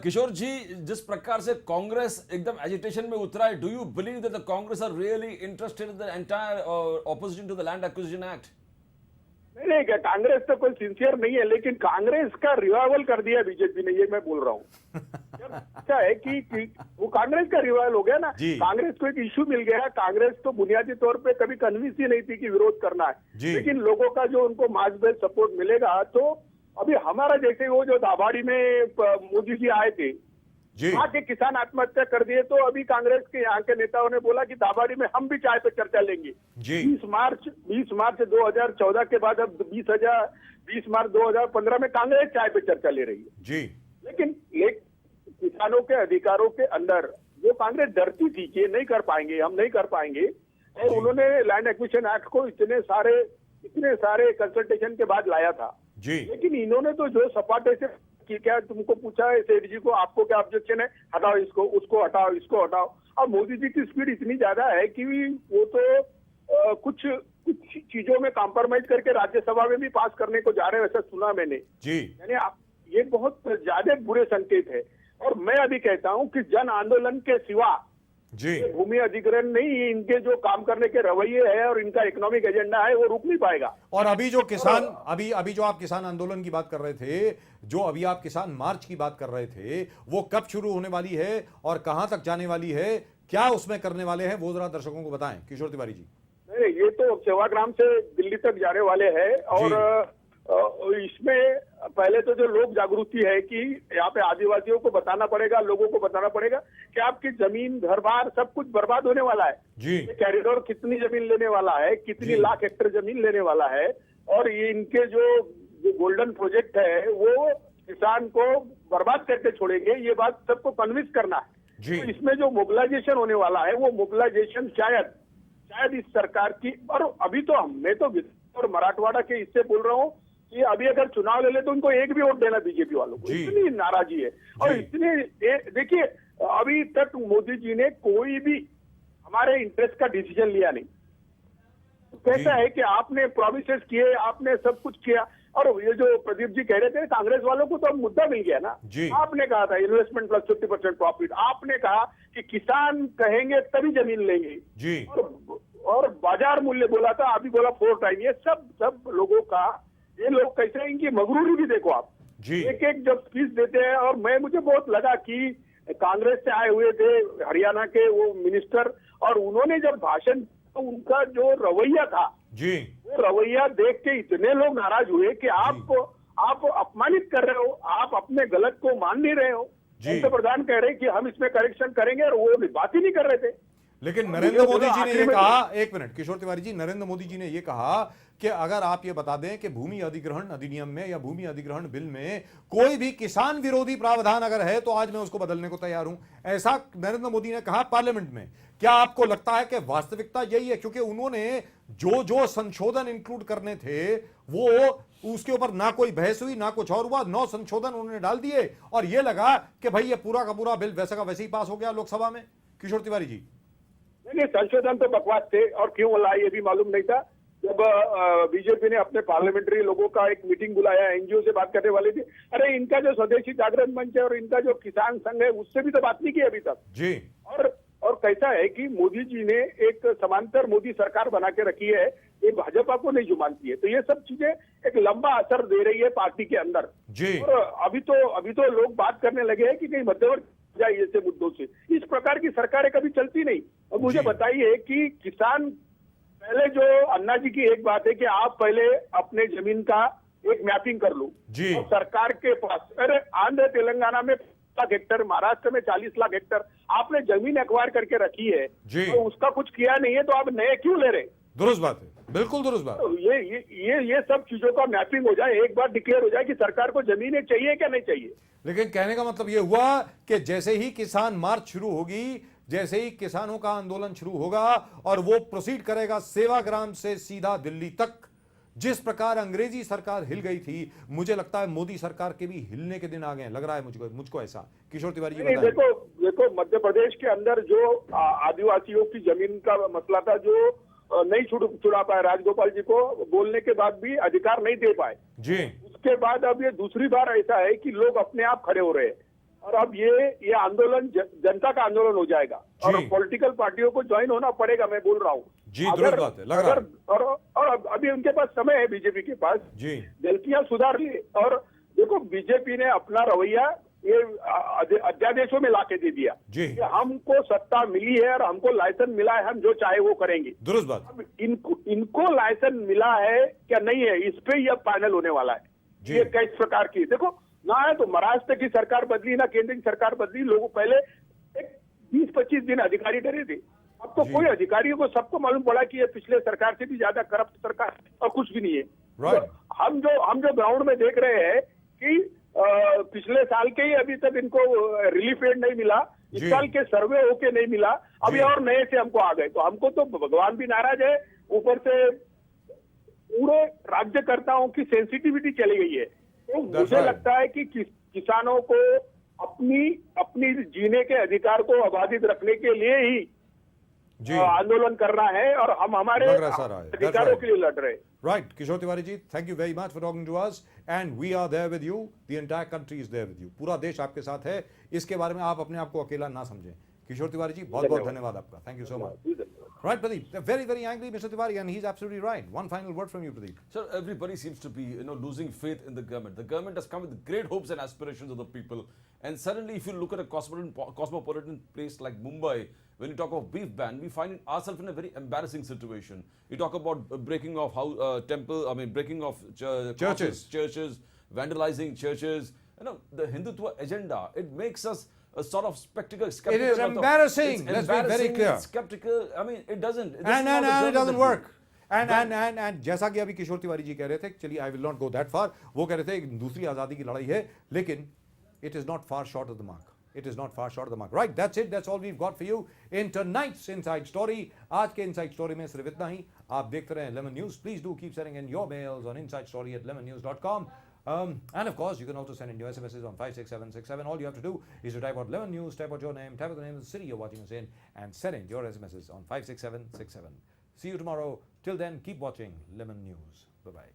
C: किशोर जी, जिस प्रकार से कांग्रेस एकदम एजिटेशन में उतरा है, do you believe that the Congress are really interested in the entire opposition to the land acquisition act?
H: नहीं, कांग्रेस तो कोई सिंसियर नहीं है, लेकिन कांग्रेस का रिवाइवल कर दिया बीजेपी ने, ये मैं बोल रहा हूँ। क्या है कि वो कांग्रेस का रिवाइवल हो गया ना। कांग्रेस को एक इश्यू मिल गया। कांग्रेस तो बुनियादी तौर पे कभी कन्विंस ही नहीं थी कि विरोध करना है, लेकिन लोगों का जो उनको मास बेस सपोर्ट मिलेगा, तो अभी हमारा जैसे वो जो दाभाड़ी में मोदी जी आए थे, वहाँ के किसान आत्महत्या कर दिए, तो अभी कांग्रेस के यहाँ के नेताओं ने बोला कि दाभाड़ी में हम भी चाय पे चर्चा लेंगे। 20 मार्च 2014 के बाद अब 20 मार्च 2015 में कांग्रेस चाय पे चर्चा ले रही है। लेकिन किसानों के अधिकारों के अंदर जो कांग्रेस डरती थी कि नहीं कर पाएंगे, हम नहीं कर पाएंगे, और उन्होंने लैंड एक्विजिशन एक्ट को इतने सारे कंसल्टेशन के बाद लाया था। लेकिन इन्होंने तो जो सपाटे से कि क्या तुमको पूछा है सेठ जी को, आपको क्या ऑब्जेक्शन है, हटाओ इसको, उसको हटाओ, इसको हटाओ। अब मोदी जी की स्पीड इतनी ज्यादा है कि वो तो कुछ चीजों में कॉम्प्रोमाइज करके राज्यसभा में भी पास करने को जा रहे हैं, ऐसा सुना मैंने। यानी ये बहुत ज्यादा बुरे संकेत है। और मैं अभी कहता हूं कि जन आंदोलन के सिवा भूमि अधिग्रहण नहीं, इनके जो काम करने के रवैये है और इनका इकोनॉमिक एजेंडा है, वो रुक नहीं पाएगा।
B: और अभी जो किसान अभी जो आप किसान आंदोलन की बात कर रहे थे, जो अभी आप किसान मार्च की बात कर रहे थे, वो कब शुरू होने वाली है और कहां तक जाने वाली है, क्या उसमें करने वाले हैं, वो जरा दर्शकों को बताएं किशोर तिवारी जी।
H: नहीं, ये तो सेवाग्राम से दिल्ली तक जाने वाले हैं। और इसमें पहले तो जो लोक जागृति है कि यहाँ पे आदिवासियों को बताना पड़ेगा, लोगों को बताना पड़ेगा कि आपकी जमीन, घर बार सब कुछ बर्बाद होने वाला है। ये कॉरिडोर कितनी जमीन लेने वाला है, कितनी लाख हेक्टेयर जमीन लेने वाला है, और ये इनके जो गोल्डन प्रोजेक्ट है वो किसान को बर्बाद करके छोड़ेंगे, ये बात सबको कन्विंस करना है। तो इसमें जो मोबिलाइजेशन होने वाला है, वो मोबिलाइजेशन शायद इस सरकार की, और अभी तो मैं तो और मराठवाड़ा के इससे बोल रहा हूँ कि अभी अगर चुनाव ले ले तो उनको एक भी वोट देना बीजेपी वालों को, इतनी नाराजगी है। और इतने देखिए, अभी तक मोदी जी ने कोई भी हमारे इंटरेस्ट का डिसीजन लिया नहीं। तो कैसा है कि आपने प्रोमिसेस किए, आपने सब कुछ किया, और ये जो प्रदीप जी कह रहे थे कांग्रेस वालों को, तो अब मुद्दा मिल गया ना। आपने कहा था इन्वेस्टमेंट प्लस 50% प्रॉफिट, आपने कहा कि किसान कहेंगे तभी जमीन लेंगे, और बाजार मूल्य बोला था, अभी बोला 4 टाइम। ये सब लोगों का, ये लोग कैसे हैं, इनकी मगरूरी भी देखो आप। एक जब स्पीच देते हैं, और मुझे बहुत लगा कि कांग्रेस से आए हुए थे हरियाणा के वो मिनिस्टर, और उन्होंने जब भाषण, तो उनका जो रवैया था, वो रवैया देख के इतने लोग नाराज हुए कि आप अपमानित कर रहे हो, आप अपने गलत को मान नहीं रहे हो। प्रधान कह रहे कि हम इसमें करेक्शन करेंगे, और वो बात ही नहीं कर रहे थे।
B: लेकिन नरेंद्र मोदी जी ने ये कहा, एक मिनट किशोर तिवारी जी, नरेंद्र मोदी जी ने ये कहा कि अगर आप ये बता दें कि भूमि अधिग्रहण अधिनियम में या भूमि अधिग्रहण बिल में कोई भी किसान विरोधी प्रावधान अगर है तो आज मैं उसको बदलने को तैयार हूं, ऐसा नरेंद्र मोदी ने कहा पार्लियामेंट में। क्या आपको लगता है कि वास्तविकता यही है? क्योंकि उन्होंने जो संशोधन इंक्लूड करने थे वो उसके ऊपर ना कोई बहस हुई, ना कुछ और हुआ, 9 संशोधन उन्होंने डाल दिए, और ये लगा कि भाई ये पूरा का पूरा बिल वैसा का वैसे ही पास हो गया लोकसभा में। किशोर तिवारी जी,
H: नहीं, संशोधन तो बकवास थे, और क्यों बोला ये भी मालूम नहीं था। जब बीजेपी ने अपने पार्लियामेंटरी लोगों का एक मीटिंग बुलाया, एनजीओ से बात करने वाले थे, अरे इनका जो स्वदेशी जागरण मंच है और इनका जो किसान संघ है, उससे भी तो बात नहीं की अभी तक। और कैसा है कि मोदी जी ने एक समांतर मोदी सरकार बना के रखी है, ये भाजपा को नहीं जुमानती है। तो ये सब चीजें एक लंबा असर दे रही है पार्टी के अंदर। और अभी तो लोग बात करने लगे हैं कि कहीं मध्यवर्ती जाए ऐसे मुद्दों से। इस प्रकार की सरकारें कभी चलती नहीं। और मुझे बताइए कि किसान, पहले जो अन्ना जी की एक बात है कि आप पहले अपने जमीन का एक मैपिंग कर लूं
B: जी।
H: और सरकार के पास, अरे आंध्र तेलंगाना में 50 लाख हेक्टर, महाराष्ट्र में 40 लाख हेक्टर आपने जमीन एक्वायर करके रखी है,
B: जी।
H: तो उसका कुछ किया नहीं है, तो आप नए क्यों ले रहे?
B: दुरुस्त बात है, बिल्कुल दुरुस्त बात।
H: तो ये सब चीजों का मैपिंग हो जाए, एक बार डिक्लेयर हो जाए कि सरकार को जमीनें चाहिए क्या नहीं चाहिए।
B: लेकिन कहने का मतलब यह हुआ कि जैसे ही किसान मार्च शुरू होगी, जैसे ही किसानों का आंदोलन शुरू होगा और वो प्रोसीड करेगा सेवाग्राम से सीधा दिल्ली तक, जिस प्रकार अंग्रेजी सरकार हिल गई थी, मुझे लगता है मोदी सरकार के भी हिलने के दिन आ गए, लग रहा है मुझको ऐसा। किशोर तिवारी जी
H: नहीं,
B: बताएं।
H: देखो मध्य प्रदेश के अंदर जो आदिवासियों की जमीन का मसला था, जो नहीं छुड़ा पाए, राजगोपाल जी को बोलने के बाद भी अधिकार नहीं दे पाए
B: जी।
H: उसके बाद अब ये दूसरी बार ऐसा है कि लोग अपने आप खड़े हो रहे हैं, और अब ये आंदोलन जनता का आंदोलन हो जाएगा और पॉलिटिकल पार्टियों को ज्वाइन होना पड़ेगा, मैं बोल रहा हूँ
B: जी। दुरुस्त बात है, लग रहा है।
H: और अभी उनके पास समय है, बीजेपी के पास
B: जी,
H: गलतियां सुधार ली। और देखो बीजेपी ने अपना रवैया ये अध्यादेशों में लाके दे दिया
B: जी।
H: कि हमको सत्ता मिली है और हमको लाइसेंस मिला है, हम जो चाहे वो करेंगे।
B: दुरुस्त बात।
H: अब इनको लाइसेंस मिला है क्या नहीं है, इस पे यह फाइनल होने वाला है। ये किस प्रकार की, देखो ना है तो महाराष्ट्र की सरकार बदली, ना केंद्र की सरकार बदली, लोगों पहले 20-25 दिन अधिकारी डरे थे, अब तो कोई अधिकारियों को सबको मालूम पड़ा कि ये पिछले सरकार से भी ज्यादा करप्ट सरकार और कुछ भी नहीं है।
B: Right.
H: तो हम जो ग्राउंड में देख रहे हैं कि पिछले साल के ही अभी तक इनको रिलीफ एड नहीं मिला, इस साल के सर्वे होके नहीं मिला, अभी और नए से हमको आ गए, तो हमको तो भगवान भी नाराज है, ऊपर से पूरे राज्यकर्ताओं की सेंसिटिविटी चली गई है। तो मुझे लगता है कि किसानों को अपनी जीने के अधिकार को अबाधित रखने के लिए ही आंदोलन करना है, और हम हमारे अधिकारों के लिए लड़ रहे हैं।
B: Right, Kishore Tiwari ji, thank you very much for talking to us, and we are there with you. The entire country is there with you. पूरा देश आपके साथ है, इसके बारे में आप अपने आप को अकेला ना समझें। किशोर तिवारी जी, बहुत-बहुत धन्यवाद आपका। Thank you so much. Right, Pradeep, they're very, very angry, Mr. Tiwari, and he's absolutely right. One final word from you, Pradeep.
C: Sir, everybody seems to be, losing faith in the government. The government has come with great hopes and aspirations of the people, and suddenly, if you look at a cosmopolitan place like Mumbai, when you talk of beef ban, we find ourselves in a very embarrassing situation. You talk about breaking of breaking of churches, vandalizing churches. The Hindutva agenda, it makes us a sort of skeptical.
B: It is embarrassing. Let's be very clear.
C: Skeptical. I mean, it doesn't.
B: And it doesn't work. And जैसा कि अभी किशोर तिवारी जी कह रहे थे, चलिए I will not go that far. वो कह रहे थे दूसरी आजादी की लड़ाई है, लेकिन it is not far short of the mark. It is not far short of the mark. Right, that's it. That's all we've got for you in tonight's Inside Story. आज के Inside Story में सिर्फ इतना ही। आप देखते रहें Lemon News. Please do keep sending in your mails on insidestory@lemonnews.com. And of course, you can also send in your SMSs on 56767. All you have to do is to type out Lemon News, type out your name, type out the name of the city you're watching us in, and send in your SMSs on 56767. See you tomorrow. Till then, keep watching Lemon News. Bye-bye.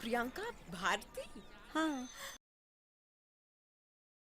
I: Priyanka Bharti,
J: हाँ,